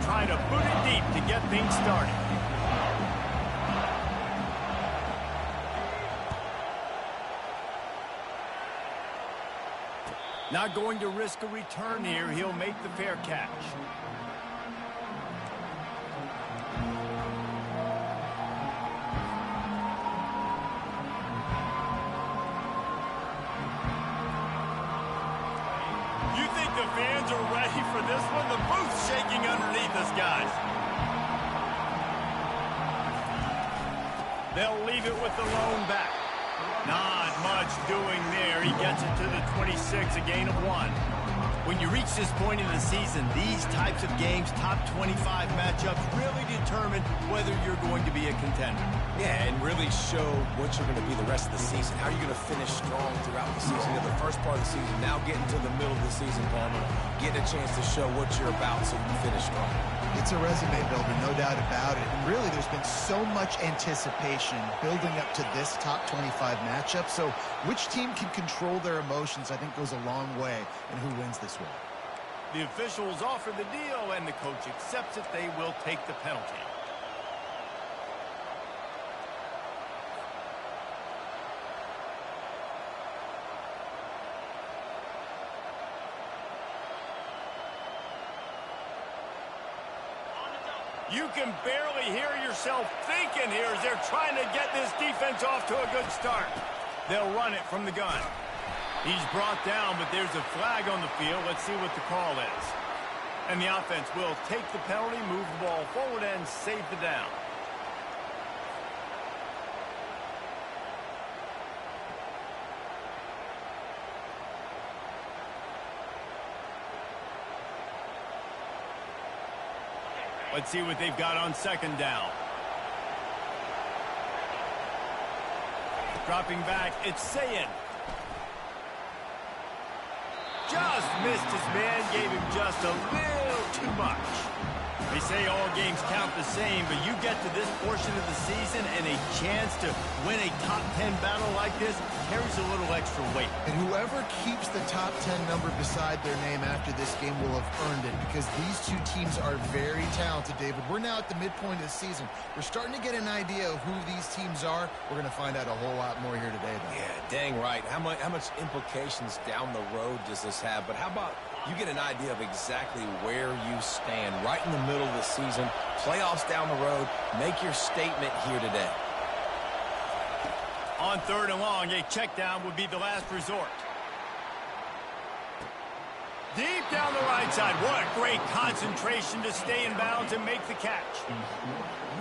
trying to boot it deep to get things started. Not going to risk a return here. He'll make the fair catch. You think the fans are ready for this one? The booth's shaking underneath us, guys. They'll leave it with the lone back. Not much doing there. He gets it to the 26, a gain of 1. When you reach this point in the season, these types of games, top 25 matchups, really determine whether you're going to be a contender. Yeah, and really show what you're going to be the rest of the season. How are you going to finish strong throughout the season? You know, the first part of the season, now getting to the middle of the season, Palmer, getting a chance to show what you're about so you can finish strong. It's a resume builder, no doubt about it. And really, there's been so much anticipation building up to this top 25 matchup. So which team can control their emotions, I think, goes a long way in who wins this one. The officials offer the deal, and the coach accepts it. They will take the penalty. You can barely hear yourself thinking here as they're trying to get this defense off to a good start. They'll run it from the gun. He's brought down, but there's a flag on the field. Let's see what the call is. And the offense will take the penalty, move the ball forward, and save the down. Let's see what they've got on second down. Dropping back, it's Ncaa. Just missed his man, gave him just a little too much. They say all games count the same, but you get to this portion of the season and a chance to win a top 10 battle like this carries a little extra weight. And whoever keeps the top 10 number beside their name after this game will have earned it, because these two teams are very talented, David. We're now at the midpoint of the season. We're starting to get an idea of who these teams are. We're going to find out a whole lot more here today, though. Yeah, dang right. How much implications down the road does this have? But how about you get an idea of exactly where you stand right in the middle of the season, playoffs down the road, make your statement here today. On third and long, a check down would be the last resort. Deep down the right side. What a great concentration to stay in bounds and make the catch.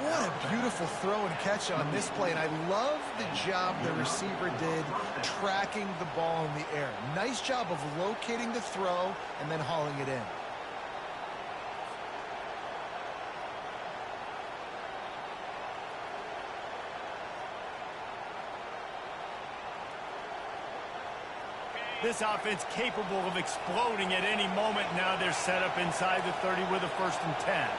What a beautiful throw and catch on this play, and I love the job the receiver did tracking the ball in the air. Nice job of locating the throw and then hauling it in. This offense capable of exploding at any moment. Now they're set up inside the 30 with a 1st and 10.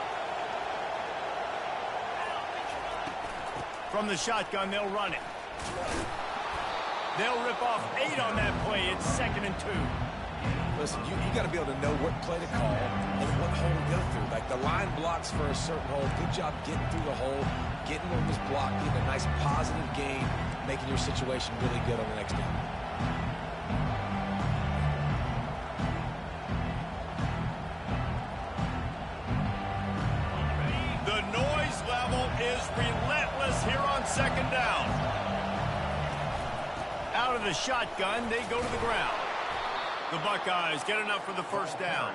From the shotgun, they'll run it. They'll rip off 8 on that play. It's 2nd and 2. Listen, you got to be able to know what play to call and what hole to go through. Like the line blocks for a certain hole. Good job getting through the hole, getting what was blocked, getting a nice positive gain, making your situation really good on the next down. The noise level is relentless here on 2nd down. Out of the shotgun, they go to the ground. The Buckeyes get enough for the 1st down.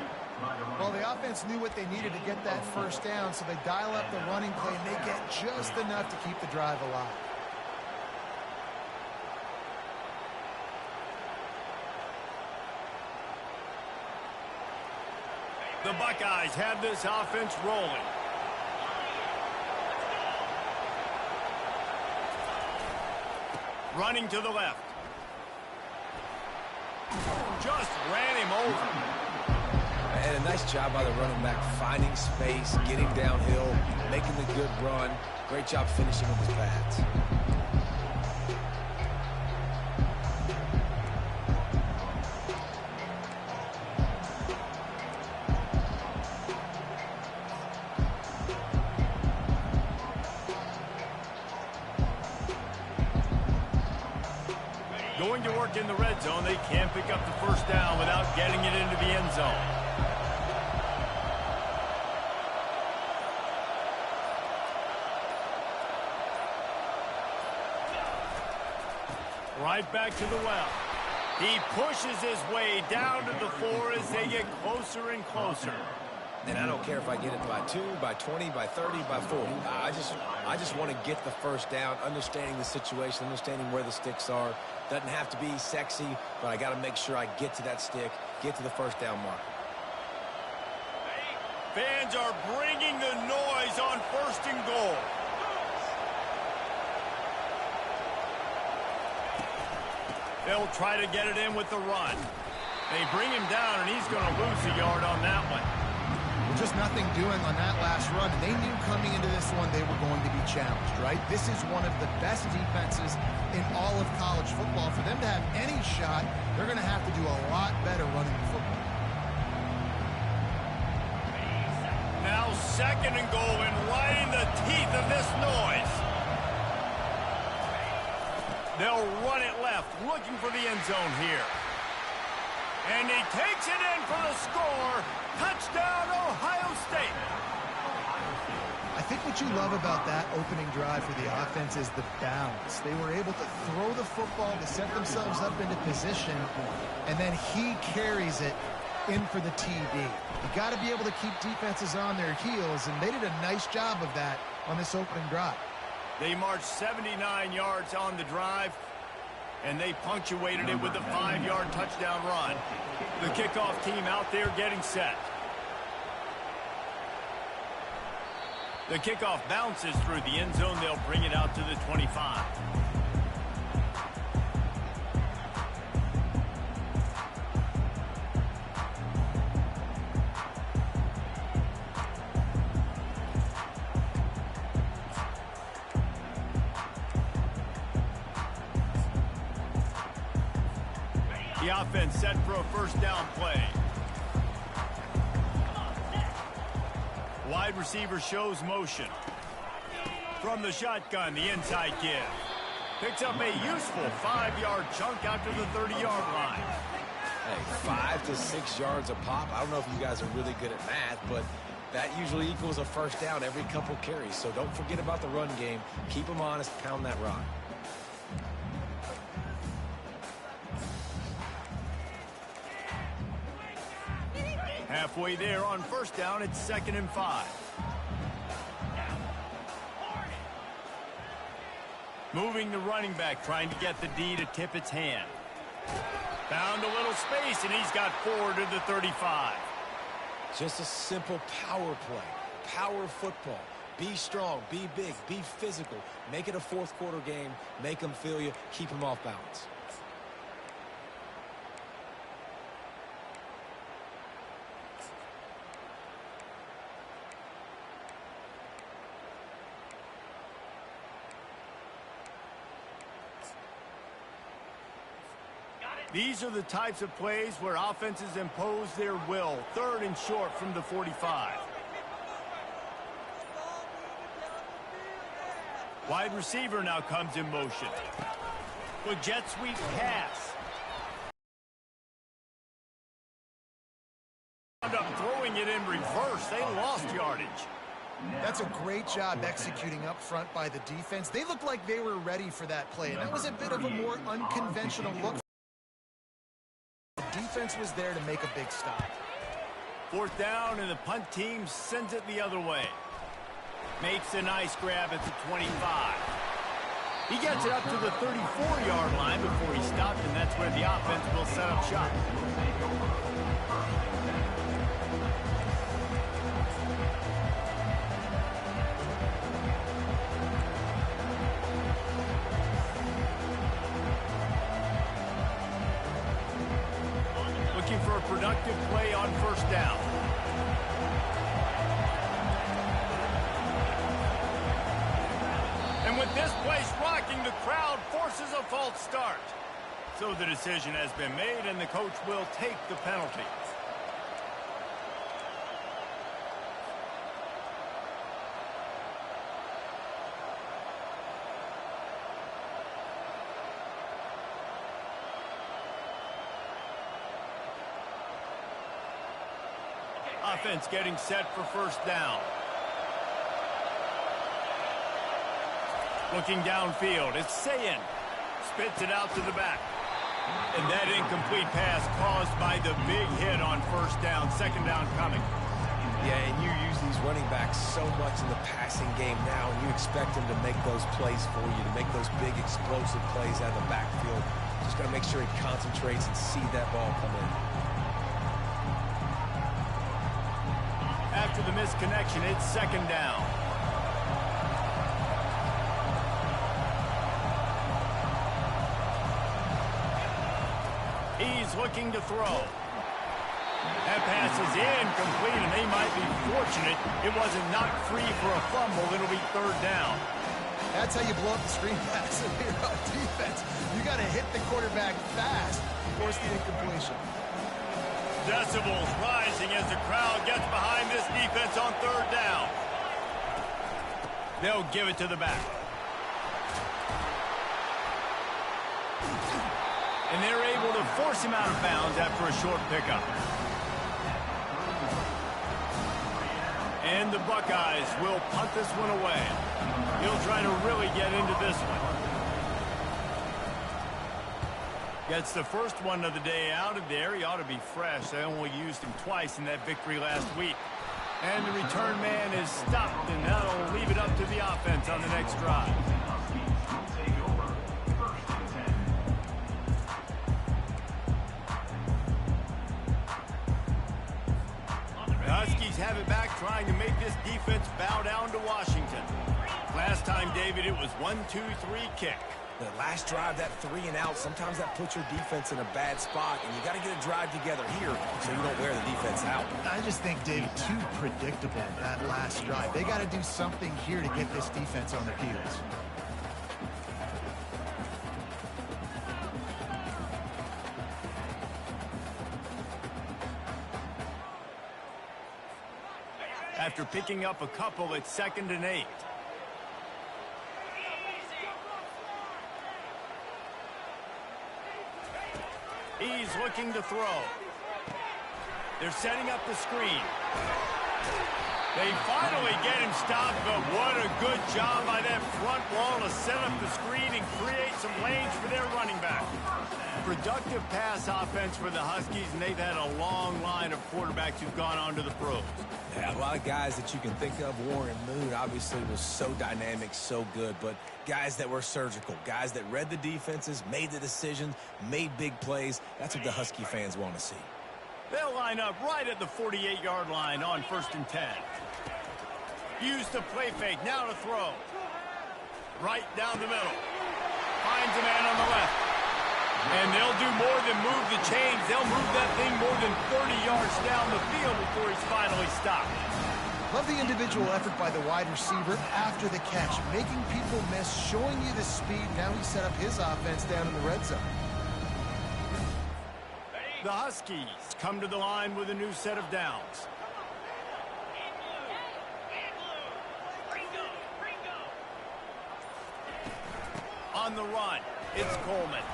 Well, the offense knew what they needed to get that 1st down, so they dial up the running play, and they get just enough to keep the drive alive. The Buckeyes have this offense rolling. Running to the left. Just ran him over. And a nice job by the running back, finding space, getting downhill, making the good run. Great job finishing with his pads. mark in the red zone. They can't pick up the first down without getting it into the end zone. Right back to the well. He pushes his way down to the 4 as they get closer and closer. And I don't care if I get it by 2, by 20, by 30, by 40. I just want to get the first down, understanding the situation, understanding where the sticks are. Doesn't have to be sexy, but I got to make sure I get to that stick, get to the first down mark. Fans are bringing the noise on 1st and goal. They'll try to get it in with the run. They bring him down, and he's going to lose a yard on that one. Just nothing doing on that last run. They knew coming into this one they were going to be challenged, right? This is one of the best defenses in all of college football. For them to have any shot, they're going to have to do a lot better running the football. Now 2nd and goal, and right in the teeth of this noise. They'll run it left, looking for the end zone here. And he takes it in for the score. Touchdown, Ohio State. I think what you love about that opening drive for the offense is the balance. They were able to throw the football to set themselves up into position, and then he carries it in for the TD. You got to be able to keep defenses on their heels, and they did a nice job of that on this opening drive. They marched 79 yards on the drive, and they punctuated it with a 5-yard touchdown run. The kickoff team out there getting set. The kickoff bounces through the end zone. They'll bring it out to the 25. The offense set for a first down play. Wide receiver shows motion. From the shotgun, the inside give. Picks up a useful 5-yard chunk out to the 30-yard line. Hey, 5 to 6 yards a pop. I don't know if you guys are really good at math, but that usually equals a first down every couple carries. So don't forget about the run game. Keep them honest. Pound that rock. Halfway there on first down, it's 2nd and 5. Moving the running back, trying to get the D to tip its hand. Found a little space, and he's got 4 to the 35. Just a simple power play. Power football. Be strong, be big, be physical. Make it a fourth quarter game. Make them feel you. Keep them off balance. These are the types of plays where offenses impose their will. 3rd and short from the 45. Wide receiver now comes in motion. With jet sweep pass. End up throwing it in reverse. They lost yardage. That's a great job executing up front by the defense. They looked like they were ready for that play, and that was a bit of a more unconventional look. The defense was there to make a big stop. 4th down, and the punt team sends it the other way. Makes a nice grab at the 25. He gets it up to the 34-yard line before he stopped, and that's where the offense will set up shop. Looking for a productive play on first down. And with this place rocking, the crowd forces a false start. So the decision has been made, and the coach will take the penalty. Offense getting set for first down. Looking downfield, it's Ncaa. Spits it out to the back. And that incomplete pass caused by the big hit on first down. Second down coming. Yeah, and you use these running backs so much in the passing game now, and you expect them to make those plays for you, to make those big explosive plays out of the backfield. Just got to make sure he concentrates and see that ball come in. After the missed connection, it's second down. He's looking to throw. That pass is incomplete, and they might be fortunate it wasn't knocked free for a fumble. It'll be third down. That's how you blow up the screen pass if you're on defense. You got to hit the quarterback fast to force the incompletion. Decibels rising as the crowd gets behind this defense on third down. They'll give it to the back. And they're able to force him out of bounds after a short pickup. And the Buckeyes will punt this one away. He'll try to really get into this one. Gets the first one of the day out of there. He ought to be fresh. They only used him twice in that victory last week. And the return man is stopped, and that'll leave it up to the offense on the next drive. The Huskies have it back, trying to make this defense bow down to Washington. Last time, David, it was 1-2-3 kick. The last drive, that 3 and out, sometimes that puts your defense in a bad spot, and you got to get a drive together here so you don't wear the defense out. I just think, David, too predictable, that last drive. They got to do something here to get this defense on their heels. After picking up a couple, it's 2nd and 8. He's looking to throw. They're setting up the screen. They finally get him stopped, but what a good job by that front wall to set up the screen and create some lanes for their running back. Productive pass offense for the Huskies, and they've had a long line of quarterbacks who've gone on to the pros. Yeah, a lot of guys that you can think of. Warren Moon obviously was so dynamic, so good, but guys that were surgical, guys that read the defenses, made the decisions, made big plays. That's what the Husky fans want to see. They'll line up right at the 48-yard line on 1st and 10. Use the play fake, now to throw. Right down the middle. Finds a man on the left. And they'll do more than move the chains. They'll move that thing more than 30 yards down the field before he's finally stopped. Love the individual effort by the wide receiver after the catch, making people miss, showing you the speed. Now he set up his offense down in the red zone. The Huskies come to the line with a new set of downs. On the run, it's Coleman.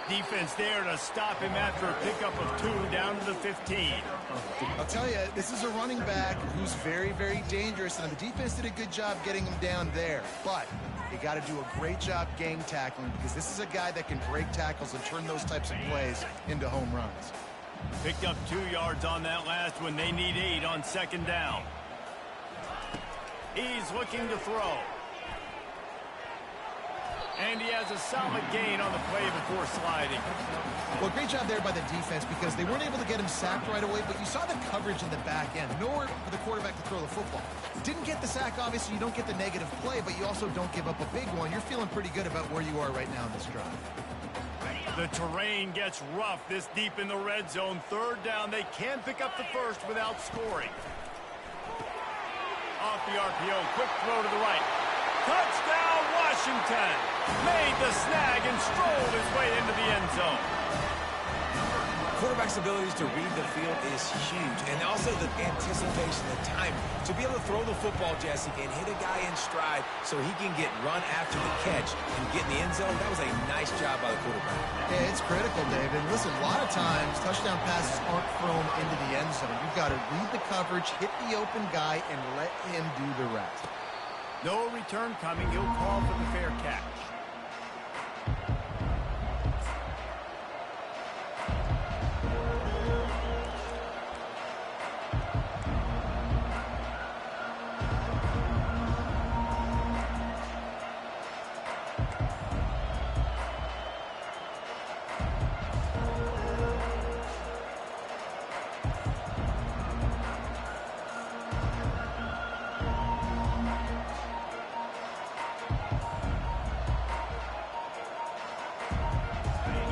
Defense there to stop him after a pickup of 2 down to the 15. I'll tell you, this is a running back who's very, very dangerous, and the defense did a good job getting him down there. But you got to do a great job gang tackling, because this is a guy that can break tackles and turn those types of plays into home runs. Picked up 2 yards on that last one. They need 8 on 2nd down. He's looking to throw. And he has a solid gain on the play before sliding. Well, great job there by the defense, because they weren't able to get him sacked right away, but you saw the coverage in the back end. Nowhere for the quarterback to throw the football. Didn't get the sack, obviously. You don't get the negative play, but you also don't give up a big one. You're feeling pretty good about where you are right now in this drive. The terrain gets rough this deep in the red zone. 3rd down. They can pick up the first without scoring. Off the RPO. Quick throw to the right. Touchdown, Washington! Made the snag and strolled his way into the end zone. quarterback's abilities to read the field is huge, and also the anticipation, the timing. To be able to throw the football, Jesse, and hit a guy in stride so he can get run after the catch and get in the end zone, that was a nice job by the quarterback. Yeah, it's critical, David. Listen, a lot of times, touchdown passes aren't thrown into the end zone. You've got to read the coverage, hit the open guy, and let him do the rest. No return coming. He'll call for the fair catch.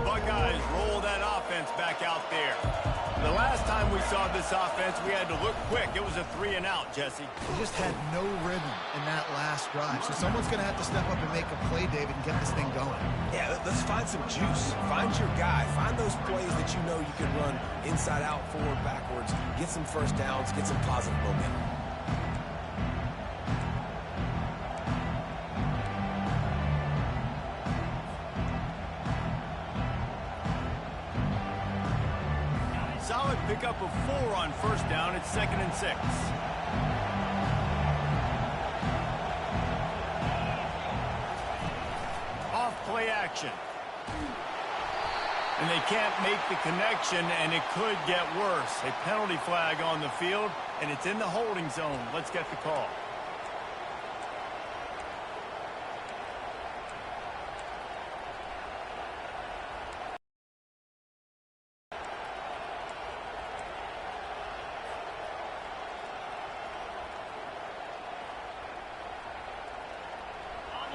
Buckeyes roll that offense back out there. The last time we saw this offense, we had to look quick. It was a 3-and-out, Jesse. They just had no rhythm in that last drive. So someone's going to have to step up and make a play, David, and get this thing going. Yeah, let's find some juice. Find your guy. Find those plays that you know you can run inside out, forward, backwards. Get some first downs. Get some positive momentum. Solid pickup of 4 on first down. It's 2nd and 6. Off play action. And they can't make the connection, and it could get worse. A penalty flag on the field, and it's in the holding zone. Let's get the call.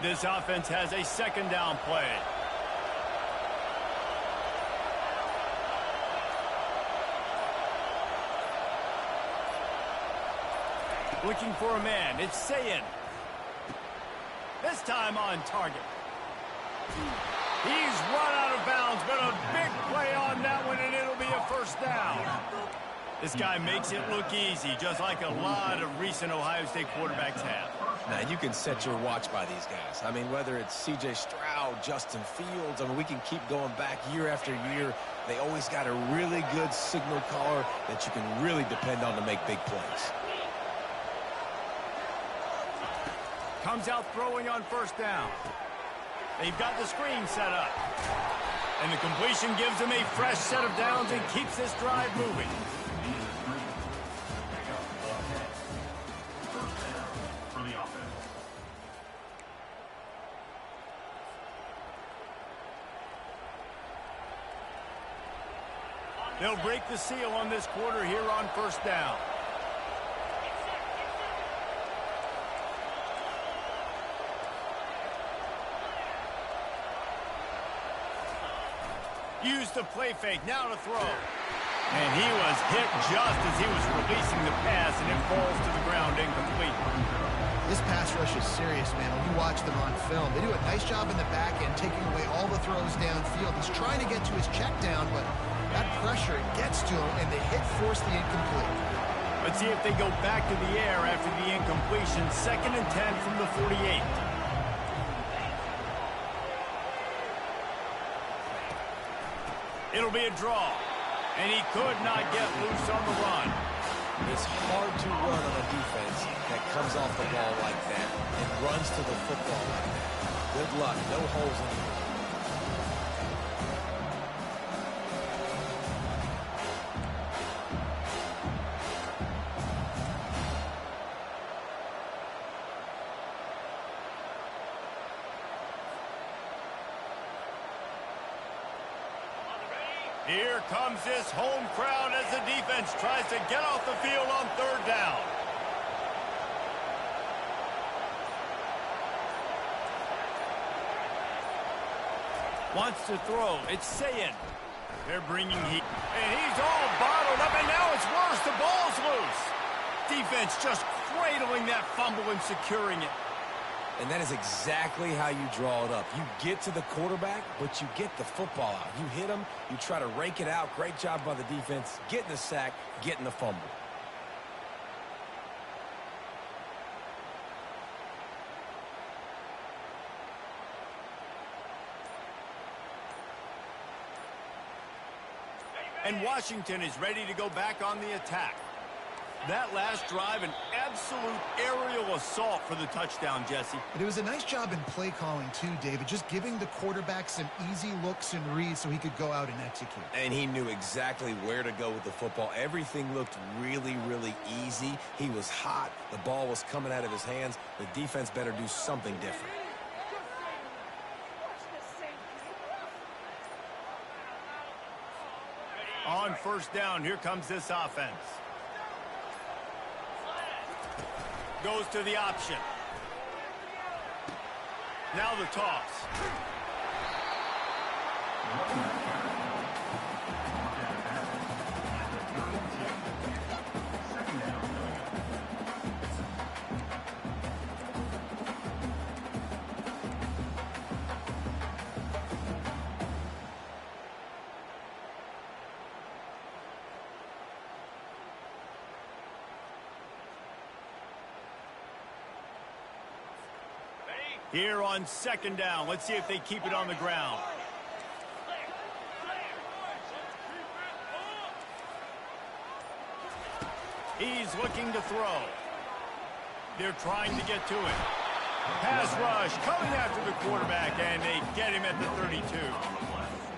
This offense has a 2nd down play. Looking for a man. It's Ncaa. This time on target. He's run out of bounds, but a big play on that one, and it'll be a first down. This guy makes it look easy, just like a lot of recent Ohio State quarterbacks have. Now, you can set your watch by these guys. I mean, whether it's C.J. Stroud, Justin Fields, I mean, we can keep going back year after year. They always got a really good signal caller that you can really depend on to make big plays. Comes out throwing on first down. They've got the screen set up. And the completion gives him a fresh set of downs and keeps this drive moving. They'll break the seal on this quarter here on first down. Use the play fake, now to throw. And he was hit just as he was releasing the pass, and it falls to the ground incomplete. This pass rush is serious, man. When you watch them on film, they do a nice job in the back end, taking away all the throws downfield. He's trying to get to his check down, but that pressure gets to him, and the hit forced the incomplete. Let's see if they go back to the air after the incompletion. 2nd and 10 from the 48. It'll be a draw, and he could not get loose on the run. It's hard to run on a defense that comes off the ball like that and runs to the football like that. Good luck. No holes in it. Here comes this home crowd as the defense tries to get off the field on 3rd down. Wants to throw. It's Ncaa. They're bringing heat. And he's all bottled up, and now it's worse. The ball's loose. Defense just cradling that fumble and securing it. And that is exactly how you draw it up. You get to the quarterback, but you get the football out. You hit him, you try to rake it out. Great job by the defense, getting the sack, getting the fumble. And Washington is ready to go back on the attack. That last drive, an absolute aerial assault for the touchdown, Jesse. But it was a nice job in play calling too, David, just giving the quarterback some easy looks and reads so he could go out and execute. And he knew exactly where to go with the football. Everything looked really, really easy. He was hot. The ball was coming out of his hands. The defense better do something different. On first down, here comes this offense. Goes to the option. Now the toss. Here on second down, let's see if they keep it on the ground. He's looking to throw. They're trying to get to him. Pass rush coming after the quarterback, and they get him at the 32.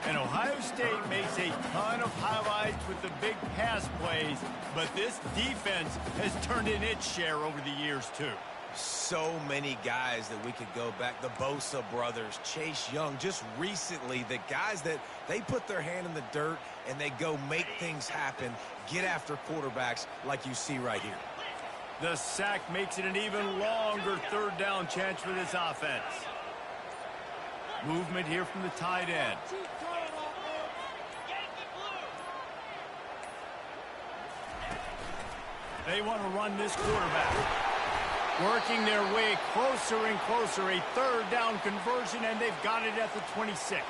And Ohio State makes a ton of highlights with the big pass plays, but this defense has turned in its share over the years, too. So many guys that we could go back. The Bosa brothers, Chase Young, just recently, the guys that they put their hand in the dirt and they go make things happen, get after quarterbacks like you see right here. The sack makes it an even longer third down chance for this offense. Movement here from the tight end. They want to run this quarterback. Working their way closer and closer. A third down conversion, and they've got it at the 26.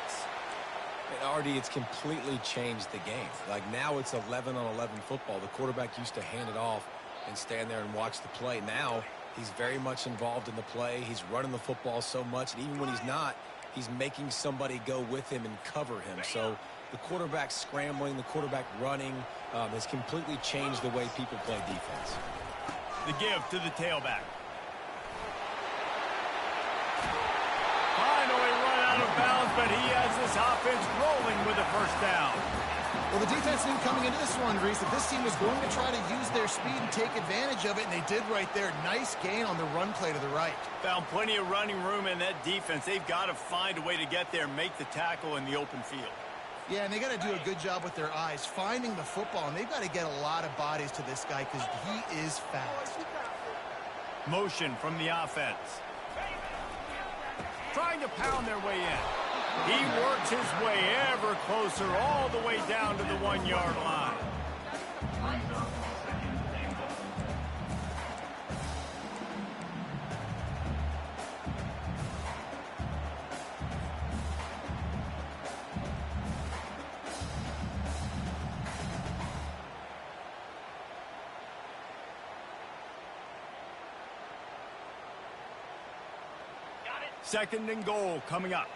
And RD, it's completely changed the game. Like now it's 11-on-11 football. The quarterback used to hand it off and stand there and watch the play. Now he's very much involved in the play. He's running the football so much, and even when he's not, he's making somebody go with him and cover him. So the quarterback scrambling, the quarterback running has completely changed the way people play defense. The give to the tailback. Finally run out of bounds, but he has this offense rolling with a first down. Well, the defense knew coming into this one, Reese, that this team was going to try to use their speed and take advantage of it, and they did right there. Nice gain on the run play to the right. Found plenty of running room in that defense. They've got to find a way to get there and make the tackle in the open field. Yeah, and they got to do a good job with their eyes, finding the football, and they've got to get a lot of bodies to this guy because he is fast. Motion from the offense. Trying to pound their way in. He works his way ever closer all the way down to the 1-yard line. Second and goal coming up.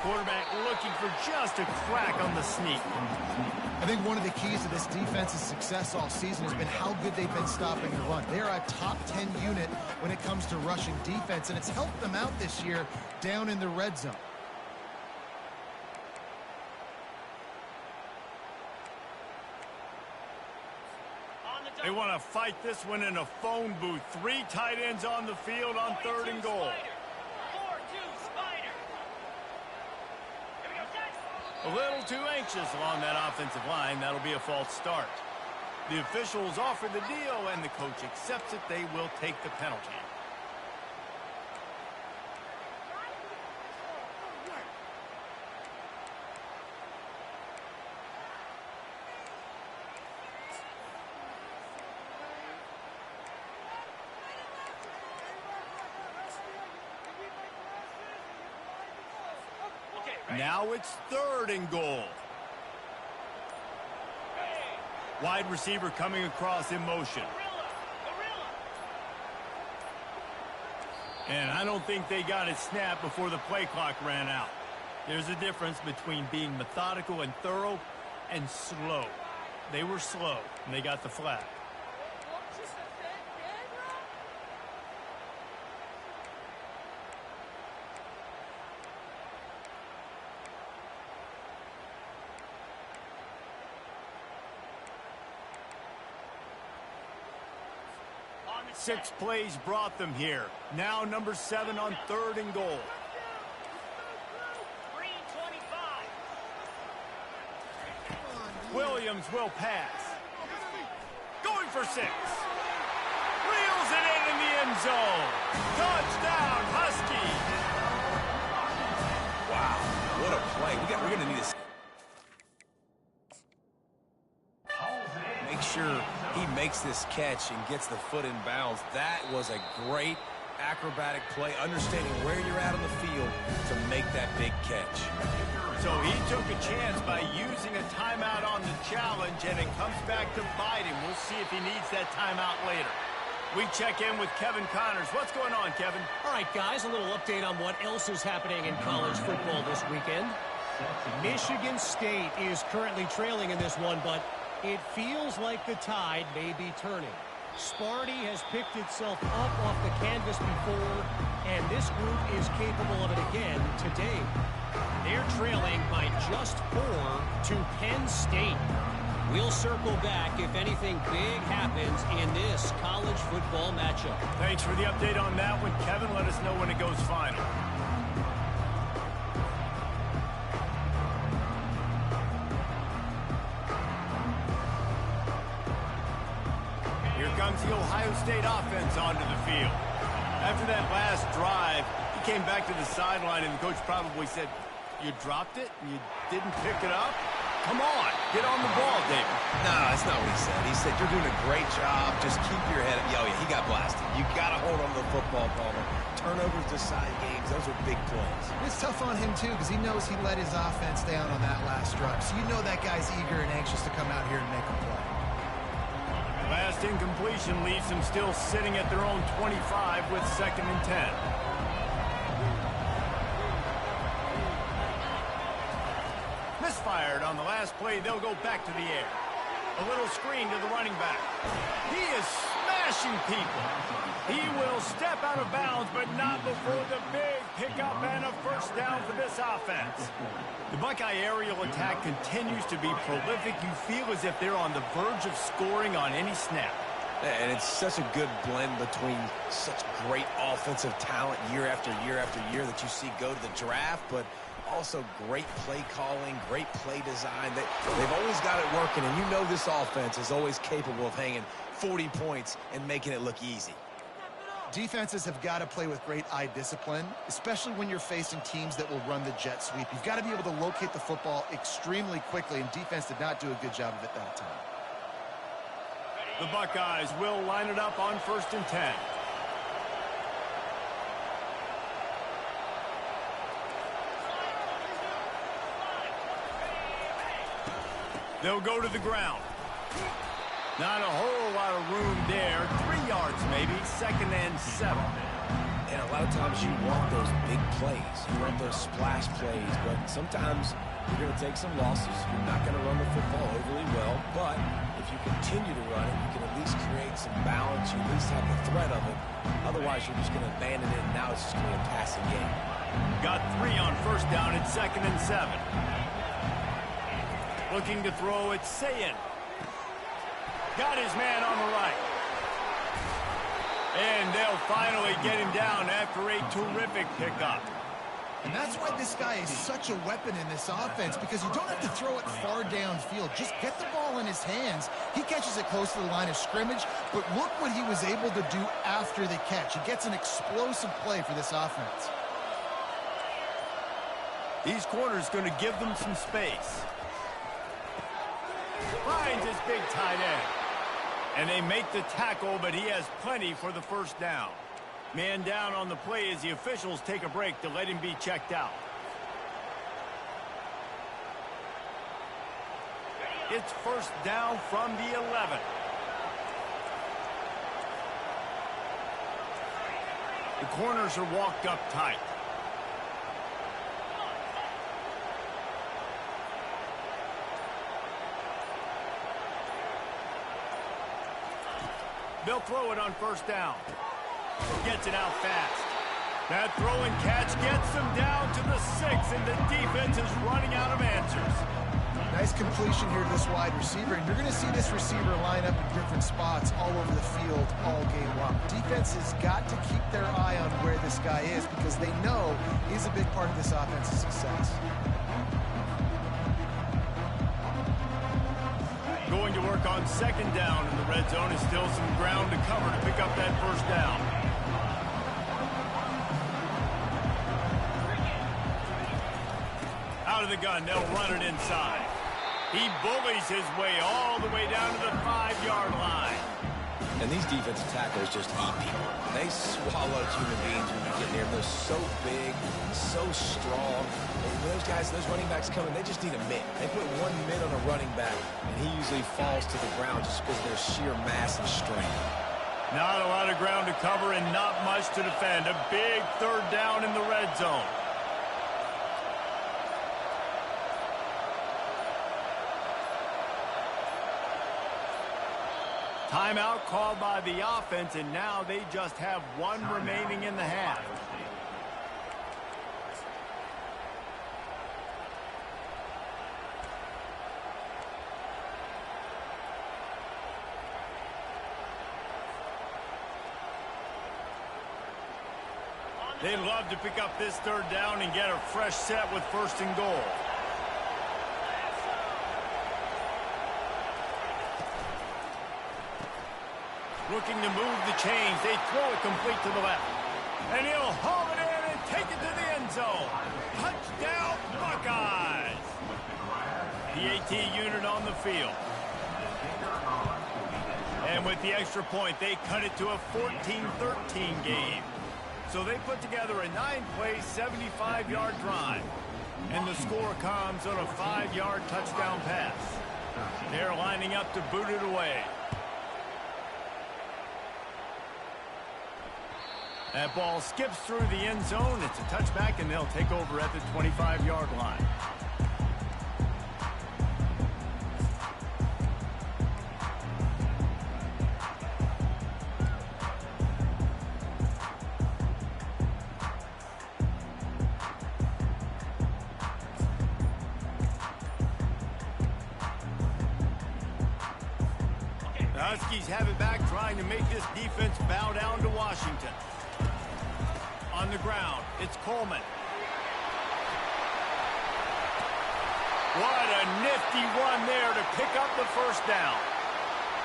Quarterback looking for just a crack on the sneak. I think one of the keys to this defense's success all season has been how good they've been stopping the run. They are a top 10 unit when it comes to rushing defense, and it's helped them out this year down in the red zone. They want to fight this one in a phone booth. 3 tight ends on the field on third and goal. A little too anxious along that offensive line. That'll be a false start. The officials offer the deal, and the coach accepts it. They will take the penalty. Now it's 3rd and goal. Wide receiver coming across in motion. And I don't think they got it snapped before the play clock ran out. There's a difference between being methodical and thorough and slow. They were slow, and they got the flag. Six plays brought them here. Now number 7 on 3rd and goal. Williams will pass. Going for 6. Reels it in the end zone. Touchdown, Husky. Wow, what a play. We're going to need to make sure he makes this catch and gets the foot in bounds. That was a great acrobatic play, understanding where you're at on the field to make that big catch. So he took a chance by using a timeout on the challenge, and it comes back to bite him. We'll see if he needs that timeout later. We check in with Kevin Connors. What's going on, Kevin? All right, guys, a little update on what else is happening in college football this weekend. Michigan State is currently trailing in this one, but it feels like the tide may be turning. Sparty has picked itself up off the canvas before, and this group is capable of it again today. They're trailing by just 4 to Penn State. We'll circle back if anything big happens in this college football matchup. Thanks for the update on that one, Kevin. Let us know when it goes final. Here comes the Ohio State offense onto the field. After that last drive, he came back to the sideline, and the coach probably said, "You dropped it? You didn't pick it up? Come on, get on the ball, David." No, that's not what he said. He said, "You're doing a great job. Just keep your head up." Oh, yeah, he got blasted. You got to hold on to the football, Palmer. Turnovers decide games. Those are big plays. It's tough on him, too, because he knows he let his offense down on that last drive. So you know that guy's eager and anxious to come out here and make a play. Last incompletion leaves them still sitting at their own 25 with 2nd and 10. Misfired on the last play. They'll go back to the air. A little screen to the running back. He is smashing people. He will step out of bounds, but not before the big pickup and a first down for this offense. The Buckeye aerial attack continues to be prolific. You feel as if they're on the verge of scoring on any snap. And it's such a good blend between such great offensive talent year after year after year that you see go to the draft, but also great play calling, great play design. They've always got it working, and you know this offense is always capable of hanging 40 points and making it look easy. Defenses have got to play with great eye discipline, especially when you're facing teams that will run the jet sweep. You've got to be able to locate the football extremely quickly, and defense did not do a good job of it that time. The Buckeyes will line it up on 1st and 10. They'll go to the ground. Not a whole lot of room there. 3 yards maybe. 2nd and 7. And a lot of times you want those big plays. You want those splash plays. But sometimes you're going to take some losses. You're not going to run the football overly well. But if you continue to run it, you can at least create some balance. You at least have the threat of it. Otherwise, you're just going to abandon it, and now it's just going to be a passing game. Got 3 on 1st down at 2nd and 7. Looking to throw, it's Ncaa. Got his man on the right. And they'll finally get him down after a terrific pickup. And that's why this guy is such a weapon in this offense, because you don't have to throw it far downfield. Just get the ball in his hands. He catches it close to the line of scrimmage, but look what he was able to do after the catch. He gets an explosive play for this offense. These corners going to give them some space. Finds his big tight end. And they make the tackle, but he has plenty for the first down. Man down on the play as the officials take a break to let him be checked out. It's first down from the 11. The corners are walked up tight. They'll throw it on first down. Gets it out fast. That throw and catch gets them down to the 6, and the defense is running out of answers. Nice completion here to this wide receiver, and you're going to see this receiver line up in different spots all over the field all game long. Defense has got to keep their eye on where this guy is because they know he's a big part of this offense's success. Going to work on second down in the red zone is still some ground to cover to pick up that first down. Out of the gun, they'll run it inside. He bullies his way all the way down to the 5-yard line. And these defensive tacklers just eat people. They swallow human beings when you get near them. They're so big, so strong. And when those running backs come in, they just need a mitt. They put one mitt on a running back, and he usually falls to the ground just because of their sheer mass and strength. Not a lot of ground to cover and not much to defend. A big third down in the red zone. Timeout called by the offense, and now they just have one remaining in the half. They'd love to pick up this third down and get a fresh set with first and goal. Looking to move the chains. They throw it complete to the left. And he'll haul it in and take it to the end zone. Touchdown, Buckeyes! PAT unit on the field. And with the extra point, they cut it to a 14-13 game. So they put together a 9-play, 75-yard drive. And the score comes on a 5-yard touchdown pass. They're lining up to boot it away. That ball skips through the end zone. It's a touchback, and they'll take over at the 25-yard line. The Huskies have it back, trying to make this defense bow down to Washington. On the ground, it's Coleman. What a nifty one there to pick up the first down.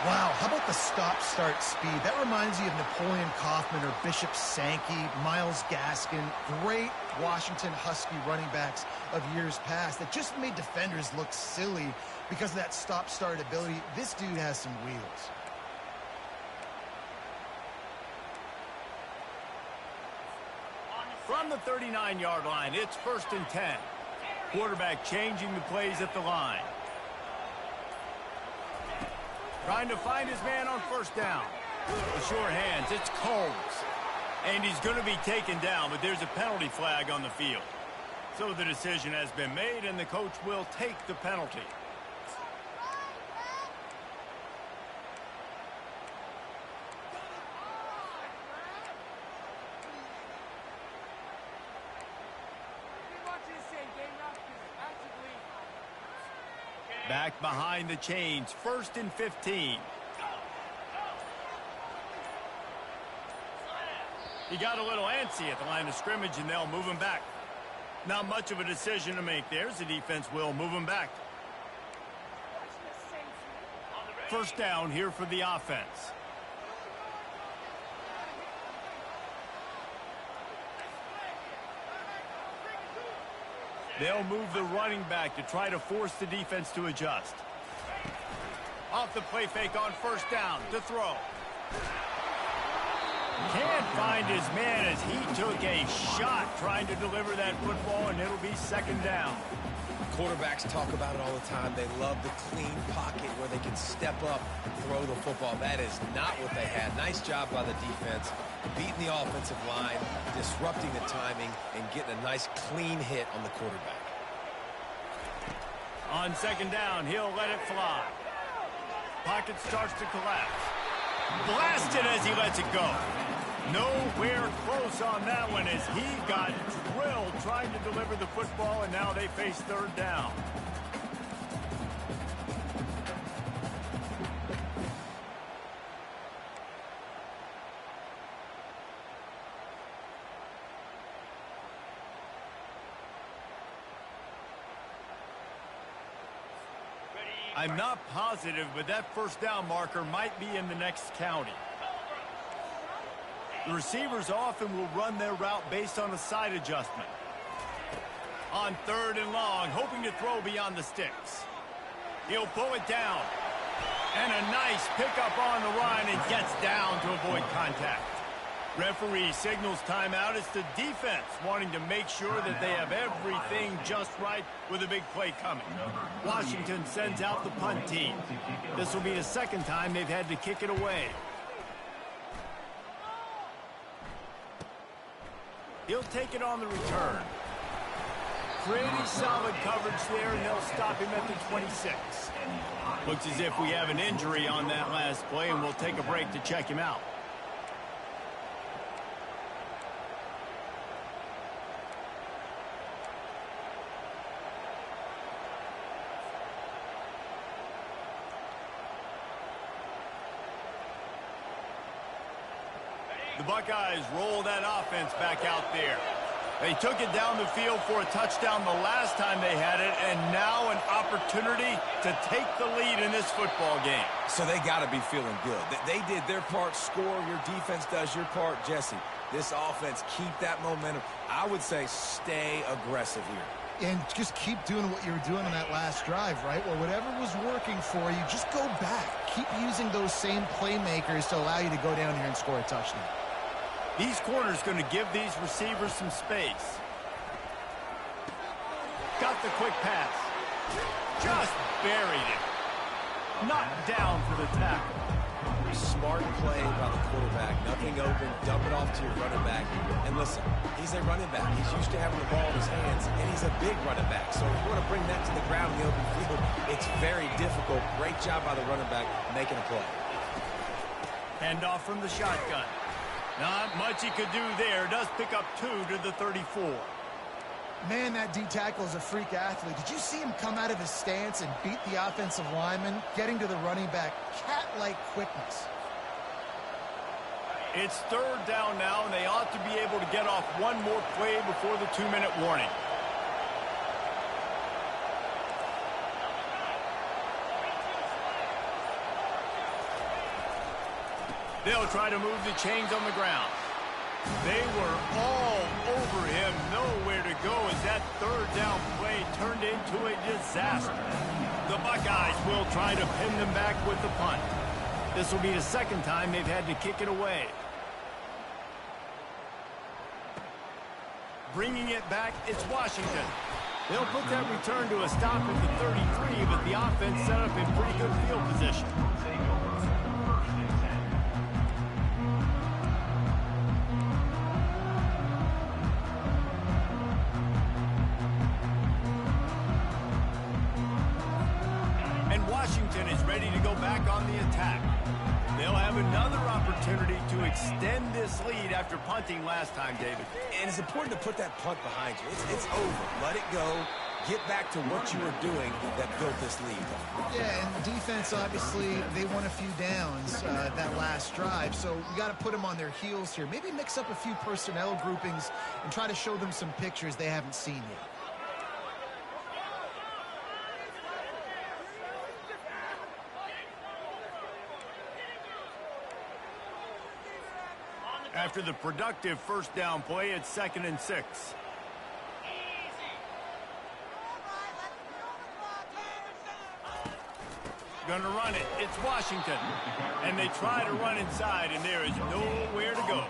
Wow, how about the stop-start speed? That reminds you of Napoleon Kaufman or Bishop Sankey, Myles Gaskin, great Washington Husky running backs of years past that just made defenders look silly because of that stop-start ability. This dude has some wheels. From the 39-yard line, it's first and 10. Quarterback changing the plays at the line. Trying to find his man on first down. The short hands, it's Combs. And he's going to be taken down, but there's a penalty flag on the field. So the decision has been made, and the coach will take the penalty. Back behind the chains, first and 15. He got a little antsy at the line of scrimmage, and they'll move him back. Not much of a decision to make there, so the defense will move him back. First down here for the offense. They'll move the running back to try to force the defense to adjust. Off the play fake on first down to throw. Can't find his man as he took a shot trying to deliver that football, and it'll be second down. Quarterbacks talk about it all the time. They love the clean pocket where they can step up and throw the football. That is not what they had. Nice job by the defense, beating the offensive line, disrupting the timing, and getting a nice clean hit on the quarterback. On second down, he'll let it fly. Pocket starts to collapse. Blasted as he lets it go. Nowhere close on that one as he got drilled trying to deliver the football, and now they face third down. I'm not positive, but that first down marker might be in the next county. The receivers often will run their route based on a side adjustment. On third and long, hoping to throw beyond the sticks. He'll pull it down. And a nice pickup on the line and gets down to avoid contact. Referee signals timeout. It's the defense wanting to make sure that they have everything just right with a big play coming. Washington sends out the punt team. This will be the second time they've had to kick it away. He'll take it on the return. Pretty solid coverage there, and they'll stop him at the 26. Looks as if we have an injury on that last play, and we'll take a break to check him out. The Buckeyes roll that offense back out there. They took it down the field for a touchdown the last time they had it, and now an opportunity to take the lead in this football game. So they got to be feeling good. They did their part, score. Your defense does your part. Jesse, this offense, keep that momentum. I would say stay aggressive here. And just keep doing what you were doing on that last drive, right? Well, whatever was working for you, just go back. Keep using those same playmakers to allow you to go down here and score a touchdown. These corners going to give these receivers some space. Got the quick pass. Just buried it. Knocked down for the tackle. Smart play by the quarterback. Nothing open. Dump it off to your running back. And listen, he's a running back. He's used to having the ball in his hands, and he's a big running back. So if you want to bring that to the ground in the open field, it's very difficult. Great job by the running back making a play. Handoff from the shotgun. Not much he could do there. Does pick up 2 to the 34. Man, that D-tackle is a freak athlete. Did you see him come out of his stance and beat the offensive lineman, getting to the running back? Cat-like quickness. It's third down now, and they ought to be able to get off one more play before the 2-minute warning. They'll try to move the chains on the ground. They were all over him, nowhere to go as that third down play turned into a disaster. The Buckeyes will try to pin them back with the punt. This will be the second time they've had to kick it away. Bringing it back, it's Washington. They'll put that return to a stop at the 33, but the offense set up in pretty good field position. Washington is ready to go back on the attack. They'll have another opportunity to extend this lead after punting last time, David. And it's important to put that punt behind you. It's over. Let it go. Get back to what you were doing that built this lead. Yeah, and the defense, obviously, they won a few downs that last drive, so you got to put them on their heels here. Maybe mix up a few personnel groupings and try to show them some pictures they haven't seen yet. After the productive first down play, it's 2nd and 6. Gonna run it. It's Washington. And they try to run inside, and there is nowhere to go.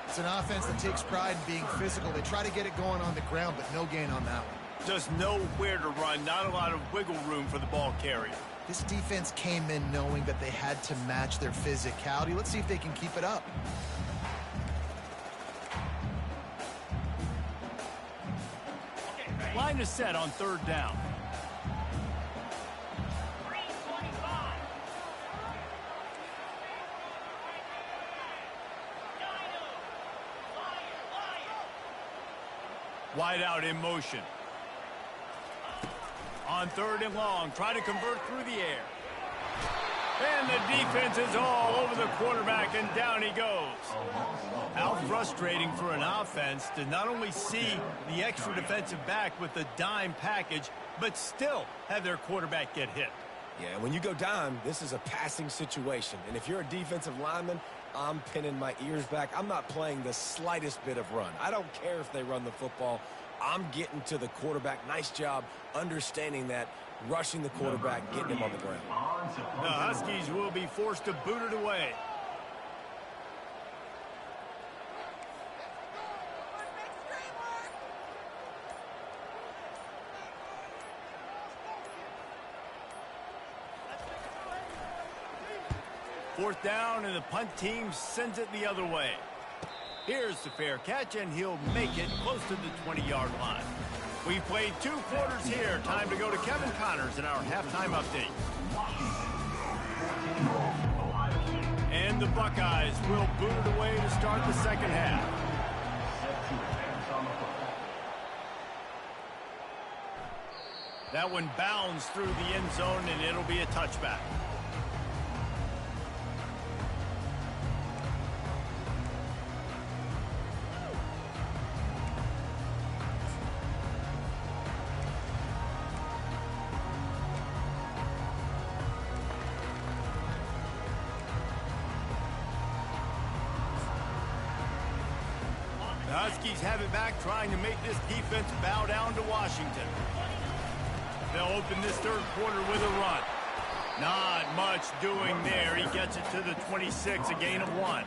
It's an offense that takes pride in being physical. They try to get it going on the ground, but no gain on that one. Just nowhere to run, not a lot of wiggle room for the ball carrier. This defense came in knowing that they had to match their physicality. Let's see if they can keep it up. Line is set on third down. Wide out in motion. On third and long, try to convert through the air. And the defense is all over the quarterback, and down he goes. How frustrating for an offense to not only see the extra defensive back with the dime package, but still have their quarterback get hit. Yeah, when you go dime, this is a passing situation. And if you're a defensive lineman, I'm pinning my ears back. I'm not playing the slightest bit of run. I don't care if they run the football. I'm getting to the quarterback. Nice job understanding that, rushing the quarterback, getting him on the ground. The Huskies will be forced to boot it away. Fourth down, and the punt team sends it the other way. Here's the fair catch, and he'll make it close to the 20-yard line. We've played 2 quarters here. Time to go to Kevin Connors in our halftime update. And the Buckeyes will boot it away to start the second half. That one bounds through the end zone, and it'll be a touchback. The Huskies have it back, trying to make this defense bow down to Washington. They'll open this third quarter with a run. Not much doing there. He gets it to the 26, a gain of 1.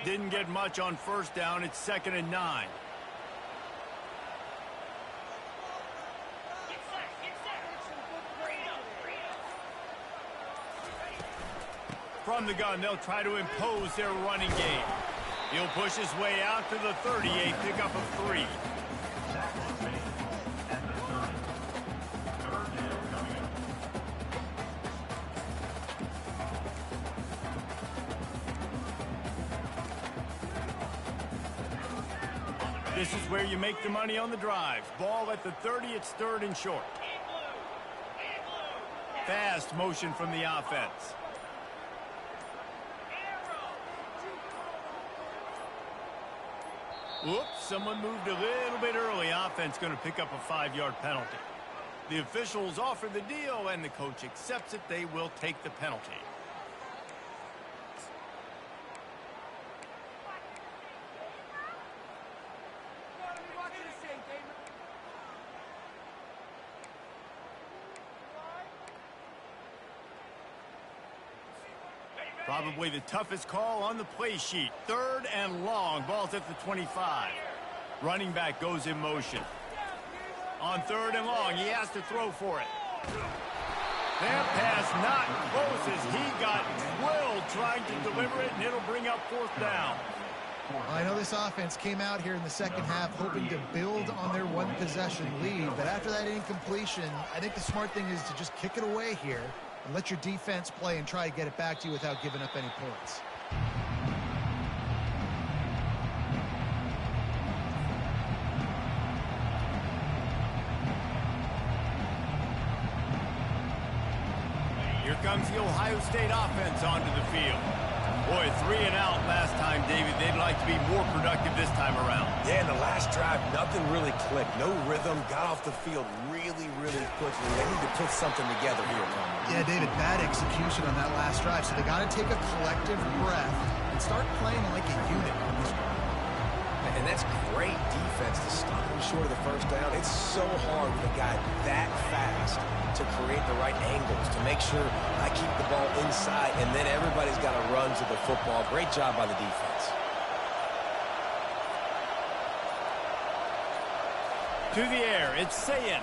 Didn't get much on first down. It's 2nd and 9. From the gun, they'll try to impose their running game. He'll push his way out to the 38, pickup of 3. This is where you make the money on the drive. Ball at the 30, it's 3rd and short. Fast motion from the offense. Whoops, someone moved a little bit early. Offense going to pick up a 5-yard penalty. The officials offer the deal, and the coach accepts it. They will take the penalty. Probably the toughest call on the play sheet. 3rd and long. Ball's at the 25. Running back goes in motion. On 3rd and long, he has to throw for it. That pass not close as he got drilled trying to deliver it, and it'll bring up 4th down. I know this offense came out here in the second half hoping to build on their one-possession lead, but after that incompletion, I think the smart thing is to just kick it away here and let your defense play and try to get it back to you without giving up any points. Here comes the Ohio State offense onto the field. Boy, 3 and out last time, David. They'd like to be more productive this time around. Yeah, in the last drive, nothing really clicked. No rhythm. Got off the field really quickly. They need to put something together here. Yeah, David, bad execution on that last drive. So they got to take a collective breath and start playing like a unit on this one. And that's great defense to stop them short of the first down. It's so hard with a guy that fast to create the right angles, to make sure I keep the ball inside, and then everybody's got to run to the football. Great job by the defense. To the air, it's Ncaa.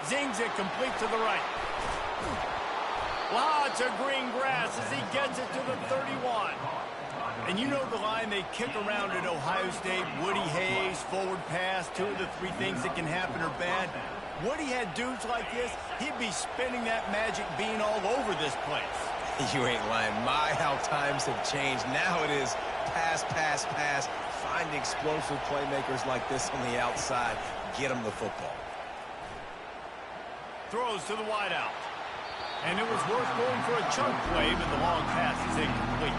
Zings it complete to the right. Lots of green grass as he gets it to the 31. And you know the line they kick around at Ohio State, Woody Hayes, forward pass, 2 of the 3 things that can happen are bad. Woody had dudes like this, he'd be spinning that magic bean all over this place. You ain't lying. My, how times have changed. Now it is pass, pass, pass. Find explosive playmakers like this on the outside. Get them the football. Throws to the wideout. And it was worth going for a chunk play, but the long pass is incomplete.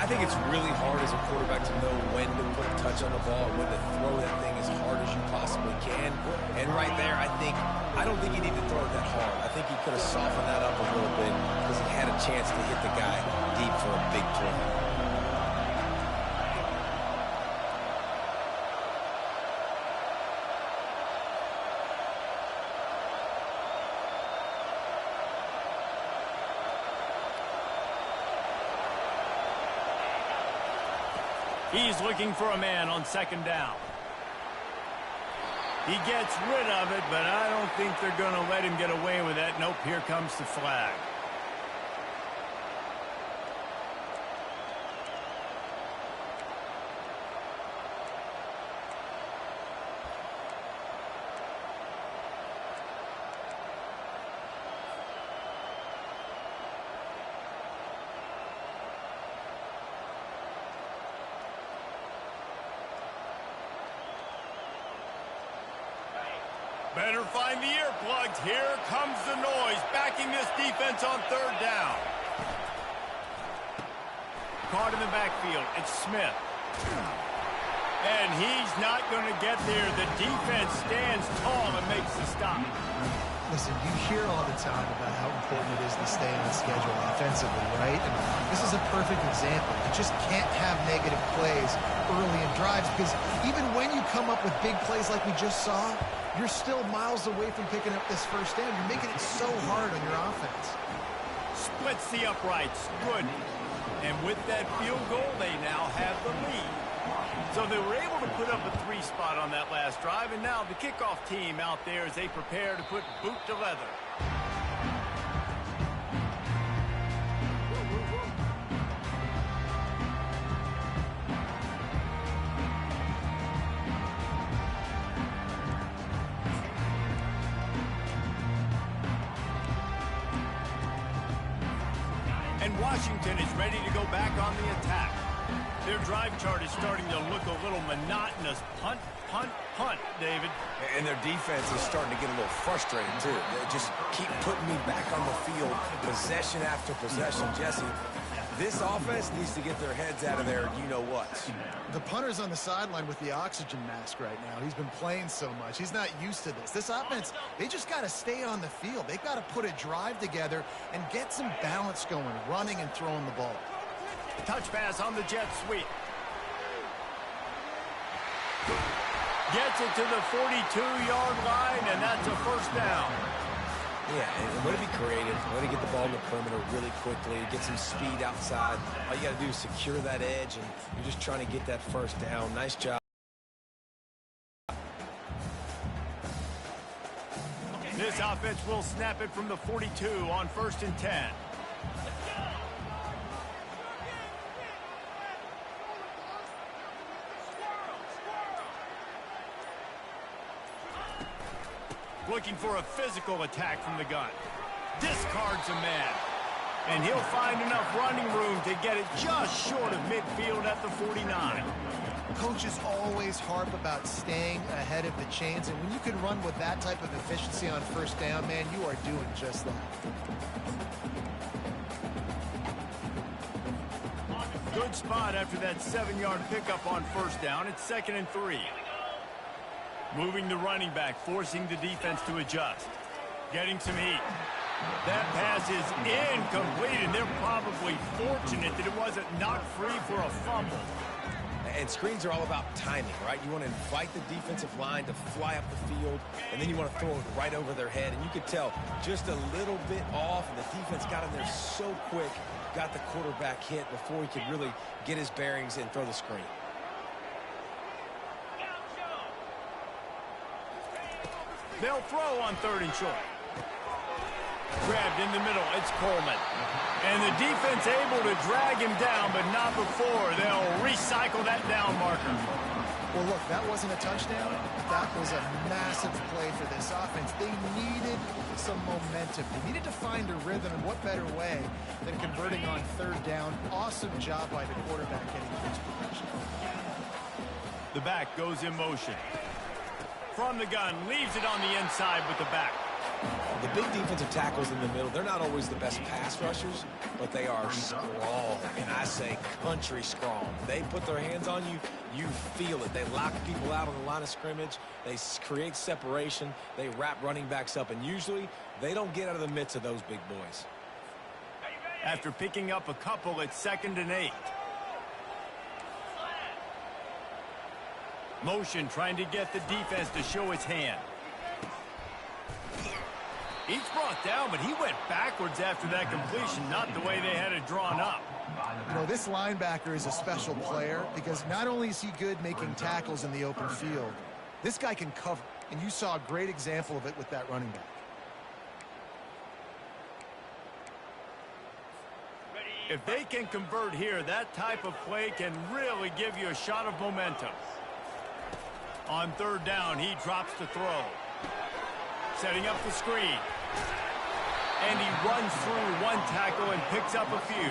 I think it's really hard as a quarterback to know when to put a touch on the ball and when to throw that thing as hard as you possibly can. And right there, I don't think you need to throw it that hard. I think he could have softened that up a little bit because he had a chance to hit the guy deep for a big play. He's looking for a man on second down. He gets rid of it, but I don't think they're going to let him get away with that. Nope, here comes the flag. Better find the earplugs. Here comes the noise, backing this defense on third down. Caught in the backfield. It's Smith. And he's not going to get there. The defense stands tall and makes the stop. Listen, you hear all the time about how important it is to stay on schedule offensively, right? And this is a perfect example. You just can't have negative plays early in drives because even when you come up with big plays like we just saw, you're still miles away from picking up this first down. You're making it so hard on your offense. Splits the uprights. Good. And with that field goal, they now have the lead. So they were able to put up a 3 spot on that last drive, and now the kickoff team out there as they prepare to put boot to leather. And Washington is ready to go back on the attack. Their drive chart is starting to look a little monotonous. Punt, punt, punt, David. And their defense is starting to get a little frustrated, too. They just keep putting me back on the field, possession after possession. Jesse, this offense needs to get their heads out of there, you-know-what. The punter's on the sideline with the oxygen mask right now. He's been playing so much. He's not used to this. This offense, they just got to stay on the field. They've got to put a drive together and get some balance going, running and throwing the ball. Touch pass on the jet sweep. Gets it to the 42-yard line, and that's a first down. Yeah, and way to be creative, way to get the ball in the perimeter really quickly, get some speed outside. All you got to do is secure that edge, and you're just trying to get that first down. Nice job. This offense will snap it from the 42 on 1st and 10. Looking for a physical attack from the gun. Discards a man. And he'll find enough running room to get it just short of midfield at the 49. Coaches always harp about staying ahead of the chains, and when you can run with that type of efficiency on first down, man, you are doing just that. Good spot after that 7-yard pickup on first down. It's 2nd and 3. Moving the running back, forcing the defense to adjust. Getting some heat. That pass is incomplete, and they're probably fortunate that it wasn't knocked free for a fumble. And screens are all about timing, right? You want to invite the defensive line to fly up the field, and then you want to throw it right over their head. And you could tell just a little bit off, and the defense got in there so quick, got the quarterback hit before he could really get his bearings and throw the screen. They'll throw on 3rd and short. Grabbed in the middle. It's Coleman. And the defense able to drag him down, but not before. They'll recycle that down marker. Well, look, that wasn't a touchdown. That was a massive play for this offense. They needed some momentum. They needed to find a rhythm, and what better way than converting on 3rd down. Awesome job by the quarterback getting his progression. The back goes in motion. From the gun, leaves it on the inside with the back. The big defensive tackles in the middle, they're not always the best pass rushers, but they are strong, and I say country strong. They put their hands on you, you feel it. They lock people out on the line of scrimmage. They create separation. They wrap running backs up, and usually they don't get out of the midst of those big boys. After picking up a couple, it's 2nd and 8. Motion trying to get the defense to show its hand. He's brought down, but he went backwards after that completion, not the way they had it drawn up. You know, this linebacker is a special player because not only is he good making tackles in the open field, this guy can cover, and you saw a great example of it with that running back. If they can convert here, that type of play can really give you a shot of momentum. On 3rd down, he drops to throw. Setting up the screen. And he runs through one tackle and picks up a few.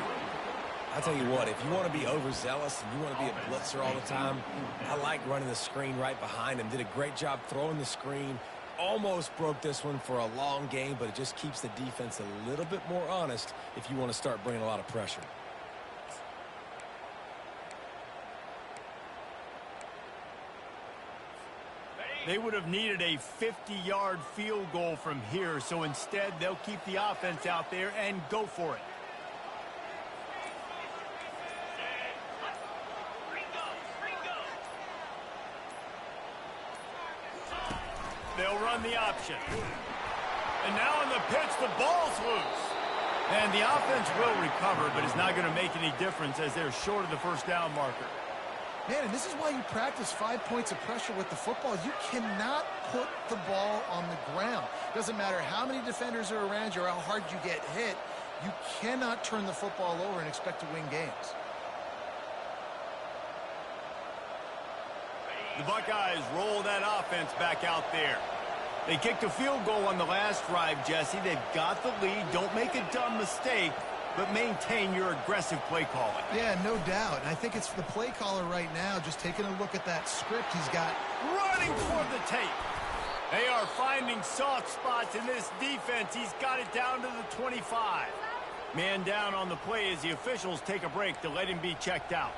I'll tell you what, if you want to be overzealous and you want to be a blitzer all the time, I like running the screen right behind him. Did a great job throwing the screen. Almost broke this one for a long game, but it just keeps the defense a little bit more honest if you want to start bringing a lot of pressure. They would have needed a 50-yard field goal from here, so instead they'll keep the offense out there and go for it. They'll run the option. And now on the pitch, the ball's loose. And the offense will recover, but it's not going to make any difference as they're short of the 1st down marker. Man, and this is why you practice 5 points of pressure with the football. You cannot put the ball on the ground. Doesn't matter how many defenders are around you or how hard you get hit. You cannot turn the football over and expect to win games. The Buckeyes roll that offense back out there. They kicked a field goal on the last drive, Jesse. They've got the lead. Don't make a dumb mistake, but maintain your aggressive play calling. Yeah, no doubt. And I think it's the play caller right now just taking a look at that script he's got. Running for the tape. They are finding soft spots in this defense. He's got it down to the 25. Man down on the play as the officials take a break to let him be checked out.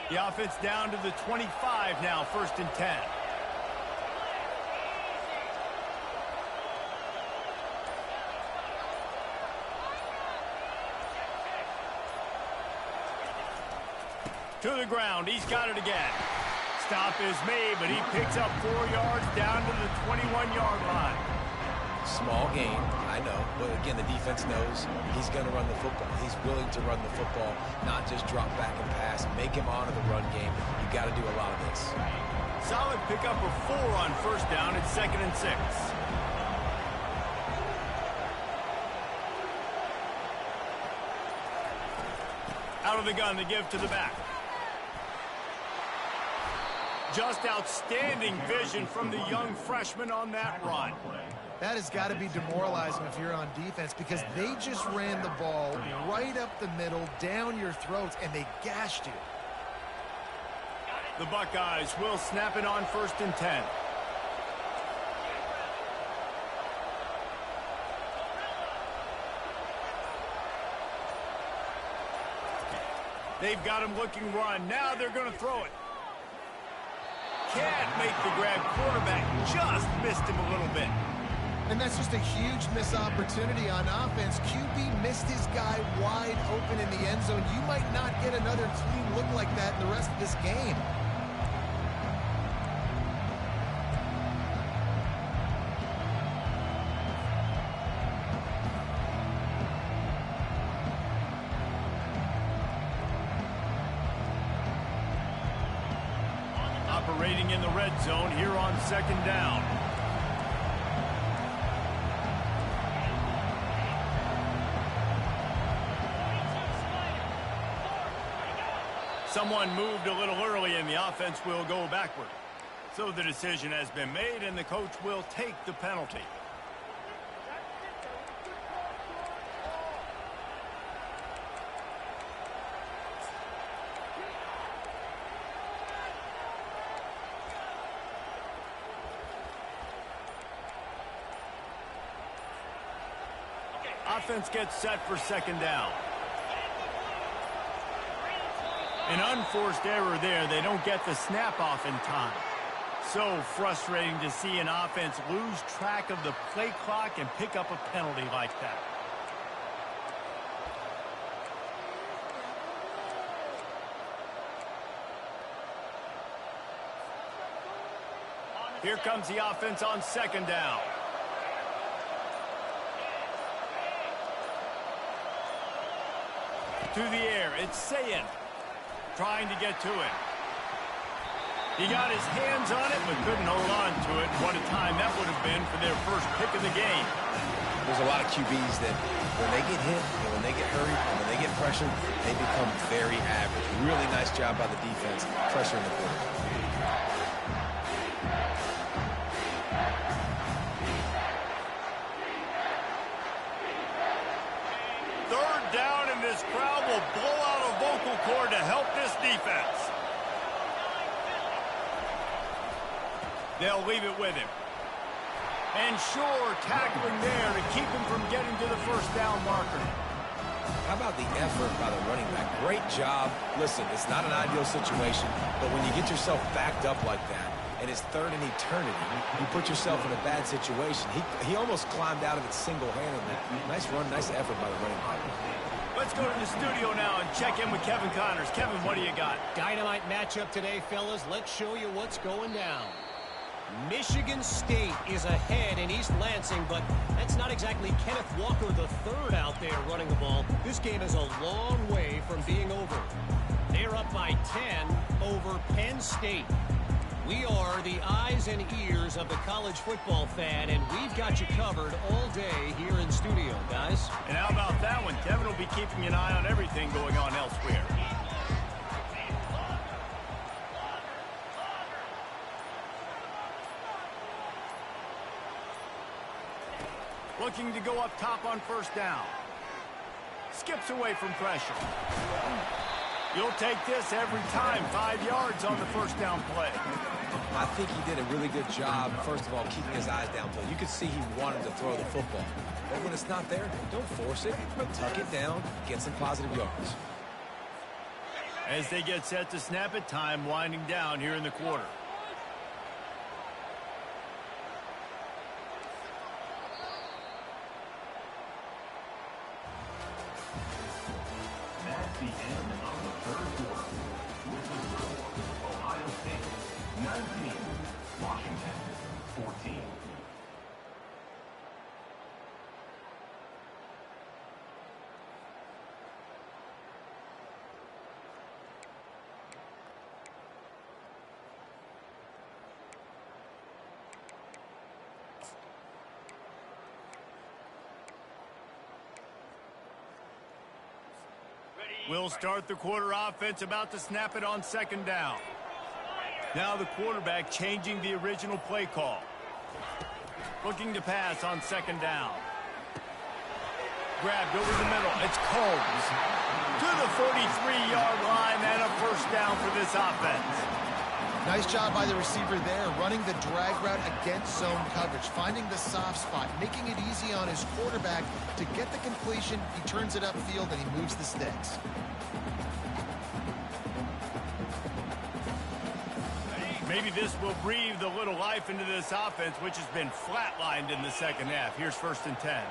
The offense down to the 25 now, 1st and 10. To the ground, he's got it again. Stop is made, but he picks up 4 yards down to the 21-yard line. Small gain, I know, but again, the defense knows he's going to run the football. He's willing to run the football, not just drop back and pass, make him honor the run game. You got to do a lot of this. Solid pickup of 4 on 1st down. It's 2nd and 6. Out of the gun to give to the back. Just outstanding vision from the young freshman on that run. That has got to be demoralizing if you're on defense because they just ran the ball right up the middle, down your throats, and they gashed you. The Buckeyes will snap it on 1st and 10. They've got him looking run. Now they're going to throw it. can't make the grab. Quarterback just missed him a little bit. And that's just a huge missed opportunity on offense. QB missed his guy wide open in the end zone. You might not get another clean look like that in the rest of this game. Operating in the red zone here on second down. Someone moved a little early and the offense will go backward. So the decision has been made and the coach will take the penalty. Offense gets set for second down. An unforced error there. They don't get the snap off in time. So frustrating to see an offense lose track of the play clock and pick up a penalty like that. Here comes the offense on second down. To the air, it's Ncaa trying to get to it. He got his hands on it, but couldn't hold on to it. What a time that would have been for their first pick of the game. There's a lot of QBs that when they get hit, and when they get hurried, and when they get pressured, they become very average. Really nice job by the defense, pressuring the quarterback. Third down, and this crowd will blow out a vocal cord to help this defense. They'll leave it with him. And sure, tackling there to keep him from getting to the first down marker. How about the effort by the running back? Great job. Listen, it's not an ideal situation, but when you get yourself backed up like that, and it's third in eternity, you put yourself in a bad situation. He almost climbed out of it single-handedly. Nice run, nice effort by the running back. Let's go to the studio now and check in with Kevin Connors. Kevin, what do you got? Dynamite matchup today, fellas. Let's show you what's going down. Michigan State is ahead in East Lansing, but that's not exactly Kenneth Walker III out there running the ball. This game is a long way from being over. They're up by 10 over Penn State. We are the eyes and ears of the college football fan, and we've got you covered all day here in studio, guys. And how about that one? Kevin will be keeping an eye on everything going on elsewhere. Looking to go up top on first down. Skips away from pressure. You'll take this every time. 5 yards on the first down play. I think he did a really good job, first of all, keeping his eyes downfield. You could see he wanted to throw the football. But when it's not there, don't force it. Tuck it down, get some positive yards. As they get set to snap it, time winding down here in the quarter. That's the end of the third quarter. With the score, Ohio State 19, Washington 14. We'll start the quarter. Offense about to snap it on second down. Now the quarterback changing the original play call. Looking to pass on second down. Grabbed over the middle. It's Combs. To the 43-yard line and a first down for this offense. Nice job by the receiver there, running the drag route against zone coverage, finding the soft spot, making it easy on his quarterback to get the completion. He turns it upfield and he moves the sticks. Maybe this will breathe a little life into this offense, which has been flatlined in the second half. Here's 1st and 10.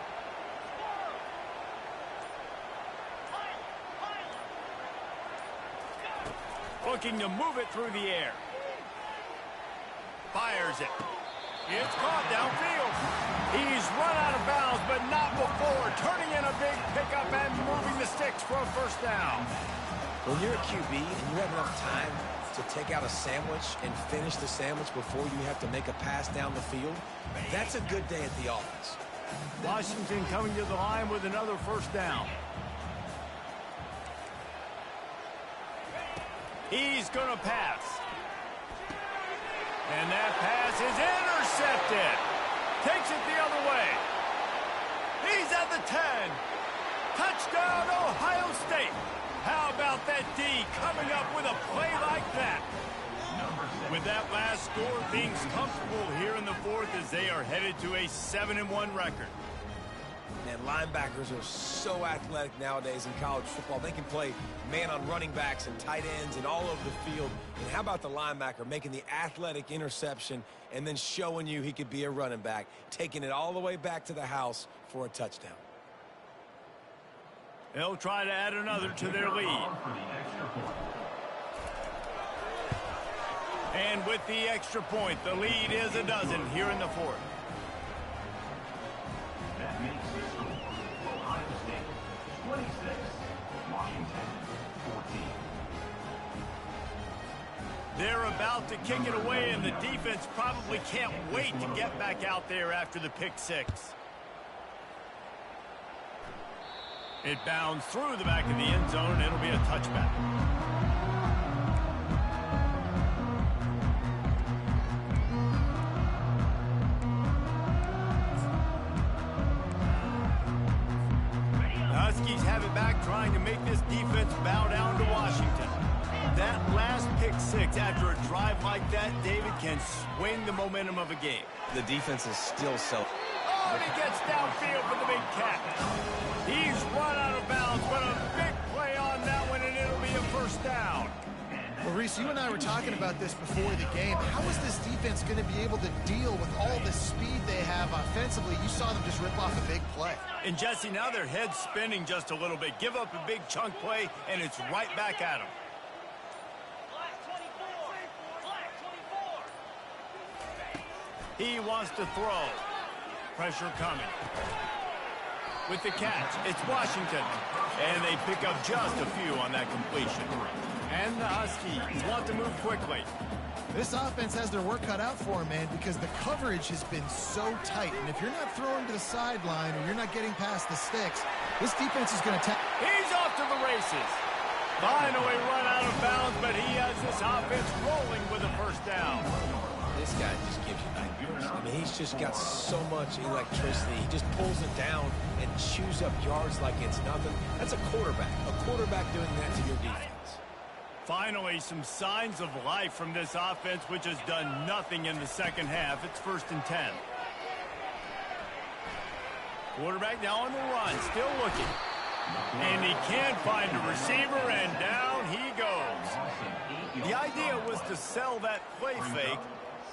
Looking to move it through the air. Fires it. It's caught downfield. He's run out of bounds, but not before. Turning in a big pickup and moving the sticks for a 1st down. When you're a QB and you have enough time to take out a sandwich and finish the sandwich before you have to make a pass down the field, that's a good day at the office. Washington coming to the line with another 1st down. He's going to pass. And that pass is intercepted. Takes it the other way. He's at the 10. Touchdown, Ohio State. How about that D coming up with a play like that? With that last score, things comfortable here in the 4th as they are headed to a 7-1 record. And linebackers are so athletic nowadays in college football. They can play man on running backs and tight ends and all over the field. And how about the linebacker making the athletic interception and then showing you he could be a running back, taking it all the way back to the house for a touchdown. They'll try to add another to their lead. And with the extra point, the lead is a dozen here in the 4th. That makes the score Ohio State 26, Washington 14. They're about to kick it away, and the defense probably can't wait to get back out there after the pick 6. It bounds through the back of the end zone, and it'll be a touchback. The Huskies have it back, trying to make this defense bow down to Washington. That last pick 6 after a drive like that, David, can swing the momentum of a game. The defense is still so... Oh, and he gets downfield for the big catch. He's run out of bounds, but a big play on that one, and it'll be a 1st down. Well, Reese, you and I were talking about this before the game. How is this defense going to be able to deal with all the speed they have offensively? You saw them just rip off a big play. And, Jesse, now their head's spinning just a little bit. Give up a big chunk play, and it's right back at them. He wants to throw. Pressure coming. With the catch, it's Washington. And they pick up just a few on that completion. And the Huskies want to move quickly. This offense has their work cut out for them, man, because the coverage has been so tight. And if you're not throwing to the sideline or you're not getting past the sticks, this defense is going to... He's off to the races. Finally run out of bounds, but he has this offense rolling with a 1st down. This guy just gives you nightmares. I mean, he's just got so much electricity. He just pulls it down and chews up yards like it's nothing. That's a quarterback. A quarterback doing that to your defense. Finally, some signs of life from this offense, which has done nothing in the second half. It's 1st and 10. Quarterback now on the run, still looking. And he can't find a receiver, and down he goes. The idea was to sell that play fake.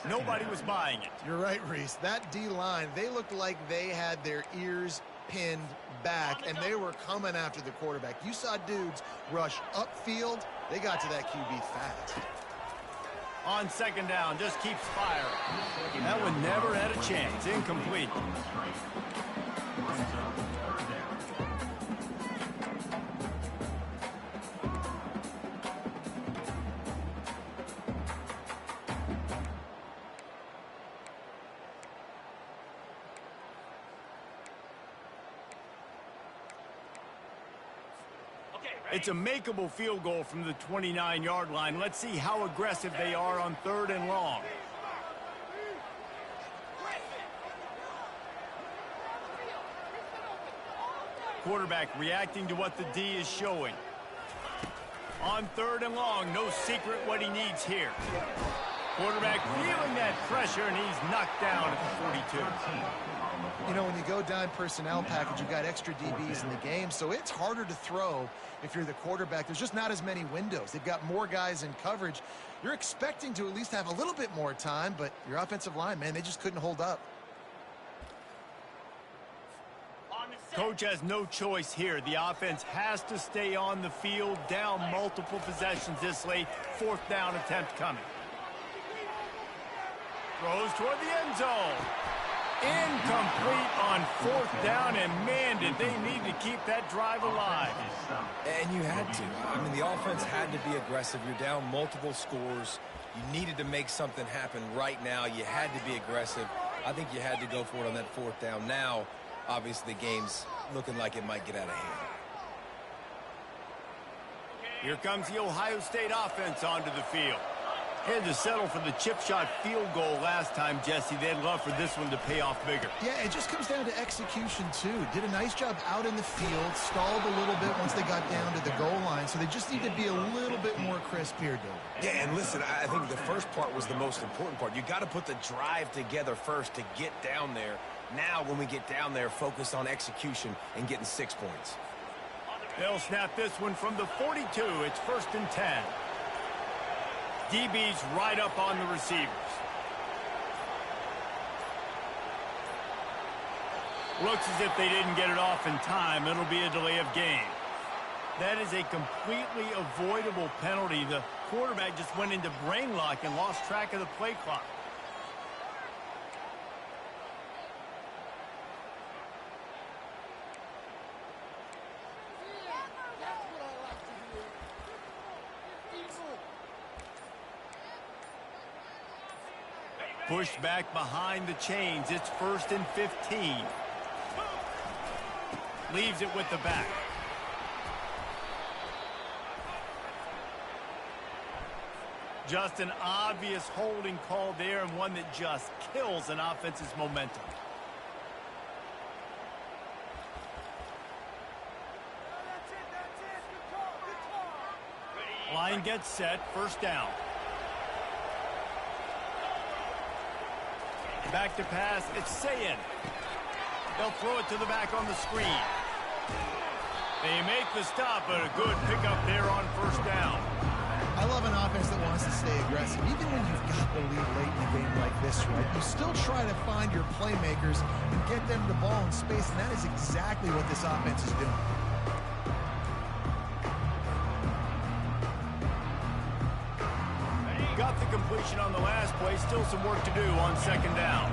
Nobody was buying it. You're right, Reese. That D-line, they looked like they had their ears pinned back, and they were coming after the quarterback. You saw dudes rush upfield. They got to that QB fast. On 2nd down, just keeps firing. That one never had a chance. Incomplete. It's a makeable field goal from the 29-yard line. Let's see how aggressive they are on 3rd and long. Quarterback reacting to what the D is showing. On 3rd and long, no secret what he needs here. Quarterback feeling that pressure, and he's knocked down at the 42. You know, when you go down personnel package, you've got extra DBs in the game, so it's harder to throw if you're the quarterback. There's just not as many windows. They've got more guys in coverage. You're expecting to at least have a little bit more time, but your offensive line, man, they just couldn't hold up. Coach has no choice here. The offense has to stay on the field, down multiple possessions this late. 4th down attempt coming. Throws toward the end zone. Incomplete on 4th down, and man, did they need to keep that drive alive. And you had to. I mean, the offense had to be aggressive. You're down multiple scores. You needed to make something happen right now. You had to be aggressive. I think you had to go for it on that 4th down. Now, obviously, the game's looking like it might get out of hand. Here comes the Ohio State offense onto the field. Had to settle for the chip shot field goal last time, Jesse. They'd love for this one to pay off bigger. Yeah, it just comes down to execution, too. Did a nice job out in the field, stalled a little bit once they got down to the goal line, so they just need to be a little bit more crisp here, David. Yeah, and listen, I think the first part was the most important part. You got to put the drive together first to get down there. Now, when we get down there, focus on execution and getting 6 points. They'll snap this one from the 42. It's 1st and 10. DB's right up on the receivers. Looks as if they didn't get it off in time. It'll be a delay of game. That is a completely avoidable penalty. The quarterback just went into brain lock and lost track of the play clock. Pushed back behind the chains. It's 1st and 15. Leaves it with the back. Just an obvious holding call there, and one that just kills an offense's momentum. Line gets set. 1st down. Back to pass. It's Ncaa. They'll throw it to the back on the screen. They make the stop, but a good pickup there on 1st down. I love an offense that wants to stay aggressive. Even when you've got the lead late in a game like this, right, you still try to find your playmakers and get them the ball in space, and that is exactly what this offense is doing. Got the completion on the last play. Still some work to do on 2nd down.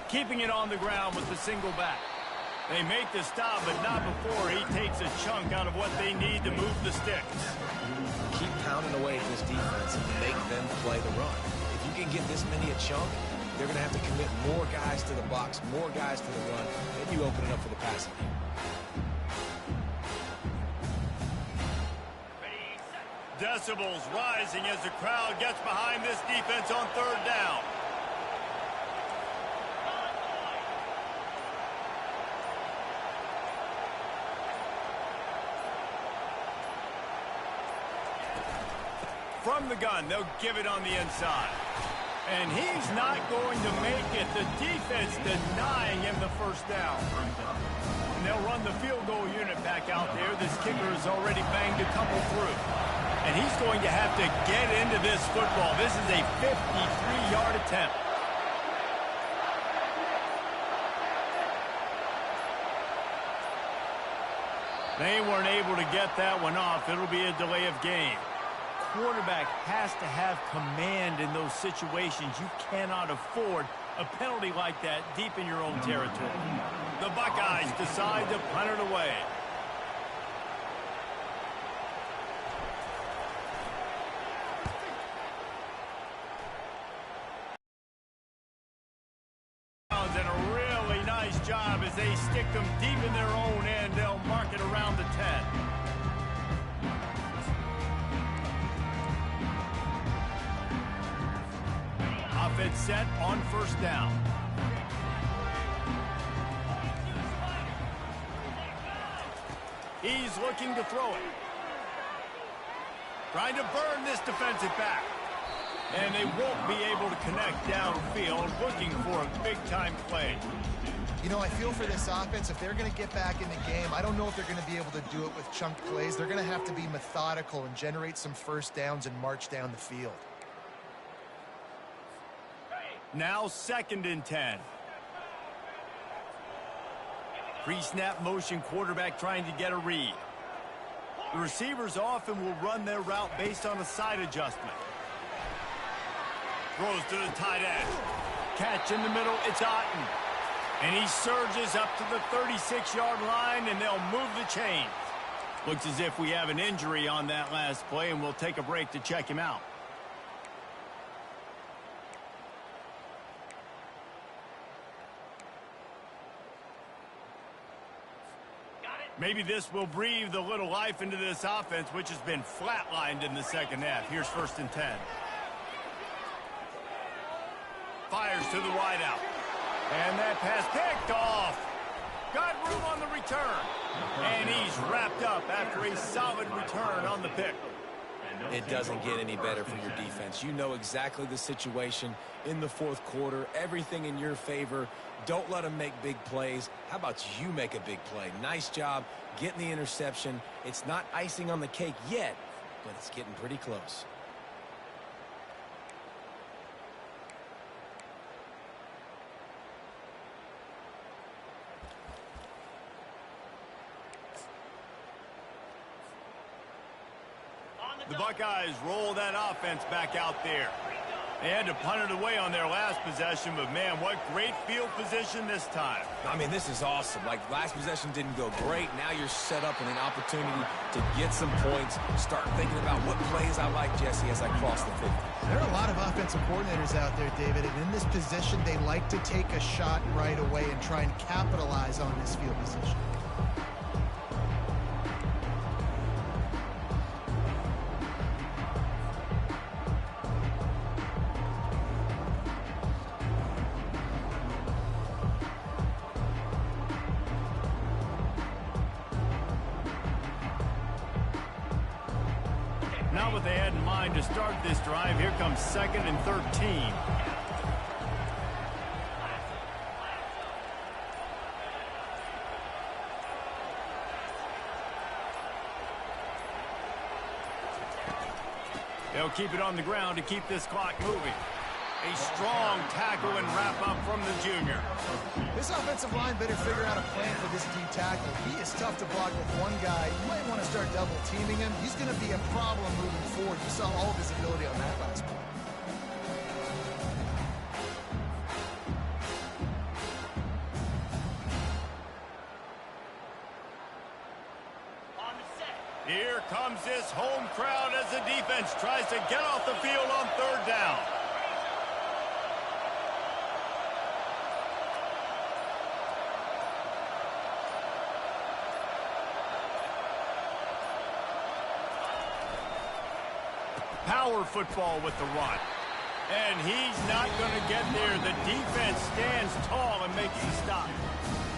Keeping it on the ground with the single back. They make the stop, but not before he takes a chunk out of what they need to move the sticks. Keep pounding away at this defense and make them play the run. If you can get this many a chunk, they're going to have to commit more guys to the box, more guys to the run. Then you open it up for the passing game. Decibels rising as the crowd gets behind this defense on 3rd down. From the gun, they'll give it on the inside. And he's not going to make it. The defense denying him the 1st down. And they'll run the field goal unit back out there. This kicker has already banged a couple through. And he's going to have to get into this football. This is a 53-yard attempt. They weren't able to get that one off. It'll be a delay of game. Quarterback has to have command in those situations. You cannot afford a penalty like that deep in your own territory. The Buckeyes decide to punt it away. And a really nice job as they stick them deep in their own end. They'll mark it around the 10. Offense set on 1st down. He's looking to throw it. Trying to burn this defensive back. And they won't be able to connect downfield, looking for a big-time play. You know, I feel for this offense, if they're going to get back in the game, I don't know if they're going to be able to do it with chunk plays. They're going to have to be methodical and generate some first downs and march down the field. Now 2nd and 10. Pre-snap motion quarterback trying to get a read. The receivers often will run their route based on a side adjustment. Throws to the tight end. Catch in the middle, it's Otten. And he surges up to the 36-yard line, and they'll move the chains. Looks as if we have an injury on that last play, and we'll take a break to check him out. Maybe this will breathe a little life into this offense, which has been flatlined in the second half. Here's 1st and 10. Fires to the wideout. And that pass picked off. Got room on the return. And he's wrapped up after a solid return on the pick. It doesn't get any better for your defense. You know exactly the situation in the 4th quarter. Everything in your favor. Don't let them make big plays. How about you make a big play? Nice job getting the interception. It's not icing on the cake yet, but it's getting pretty close. The Buckeyes roll that offense back out there. They had to punt it away on their last possession, but man, what great field position this time. I mean, this is awesome. Like, last possession didn't go great. Now you're set up in an opportunity to get some points. Start thinking about what plays I like, Jesse, as I cross the 50. There are a lot of offensive coordinators out there, David, and in this position, they like to take a shot right away and try and capitalize on this field position. Not what they had in mind to start this drive. Here comes 2nd and 13. They'll keep it on the ground to keep this clock moving. A strong tackle and wrap-up from the junior. This offensive line better figure out a plan for this D tackle. He is tough to block with one guy. You might want to start double-teaming him. He's going to be a problem moving forward. You saw all of his ability on that last play. Here comes this home crowd as the defense tries to get off the field on 3rd down. Power football with the run. And he's not going to get there. The defense stands tall and makes a stop.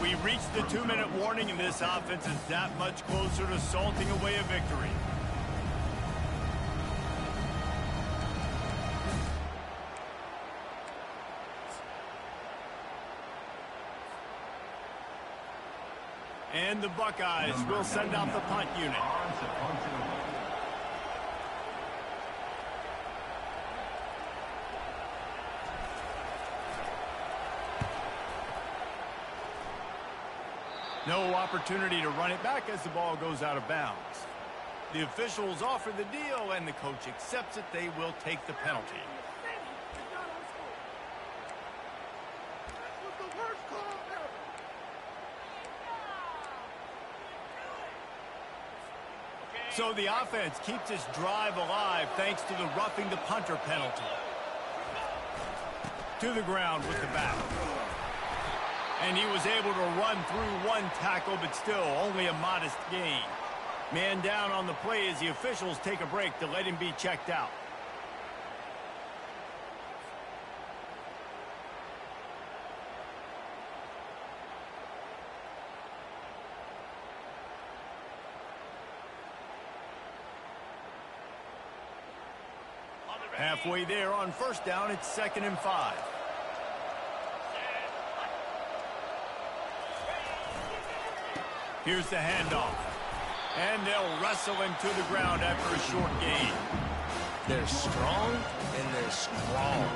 We reached the 2-minute warning, and this offense is that much closer to salting away a victory. And the Buckeyes will send out the punt unit. No opportunity to run it back as the ball goes out of bounds. The officials offer the deal, and the coach accepts it. They will take the penalty. So the offense keeps its drive alive thanks to the roughing the punter penalty. To the ground with the back. And he was able to run through one tackle, but still only a modest gain. Man down on the play as the officials take a break to let him be checked out. Halfway there on first down, it's 2nd and 5. Here's the handoff. And they'll wrestle him to the ground after a short gain. They're strong and they're strong.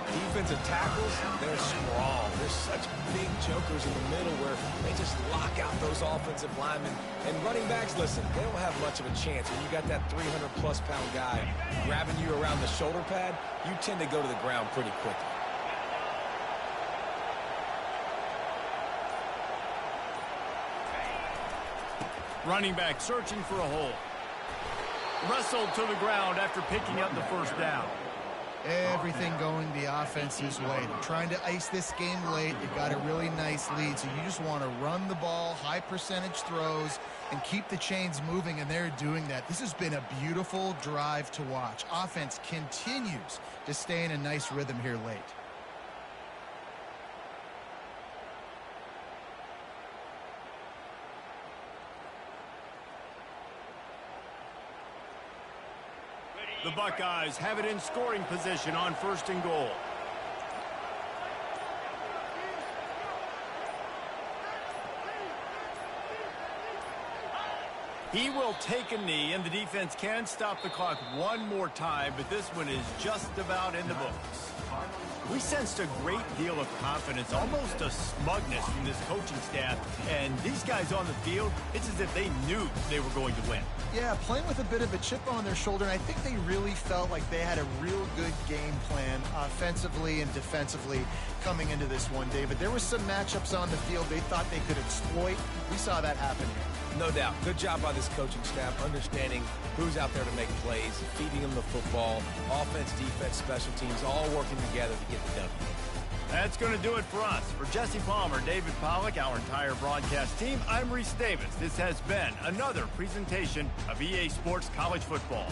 Defensive tackles, they're strong. They're such big jokers in the middle where they just lock out those offensive linemen. And running backs, listen, they don't have much of a chance. When you got that 300-plus pound guy grabbing you around the shoulder pad, you tend to go to the ground pretty quickly. Running back searching for a hole. Wrestled to the ground after picking up the first down. Everything going the offense's way. They're trying to ice this game late. They've got a really nice lead, so you just want to run the ball, high percentage throws, and keep the chains moving, and they're doing that. This has been a beautiful drive to watch. Offense continues to stay in a nice rhythm here late. The Buckeyes have it in scoring position on 1st and goal. He will take a knee, and the defense can stop the clock one more time, but this one is just about in the books. We sensed a great deal of confidence, almost a smugness from this coaching staff, and these guys on the field, it's as if they knew they were going to win. Yeah, playing with a bit of a chip on their shoulder, and I think they really felt like they had a real good game plan offensively and defensively coming into this one, David. There were some matchups on the field they thought they could exploit. We saw that happen here. No doubt. Good job by this coaching staff understanding who's out there to make plays, feeding them the football, offense, defense, special teams, all working together to get the W. That's going to do it for us. For Jesse Palmer, David Pollack, our entire broadcast team, I'm Reese Davis. This has been another presentation of EA Sports College Football.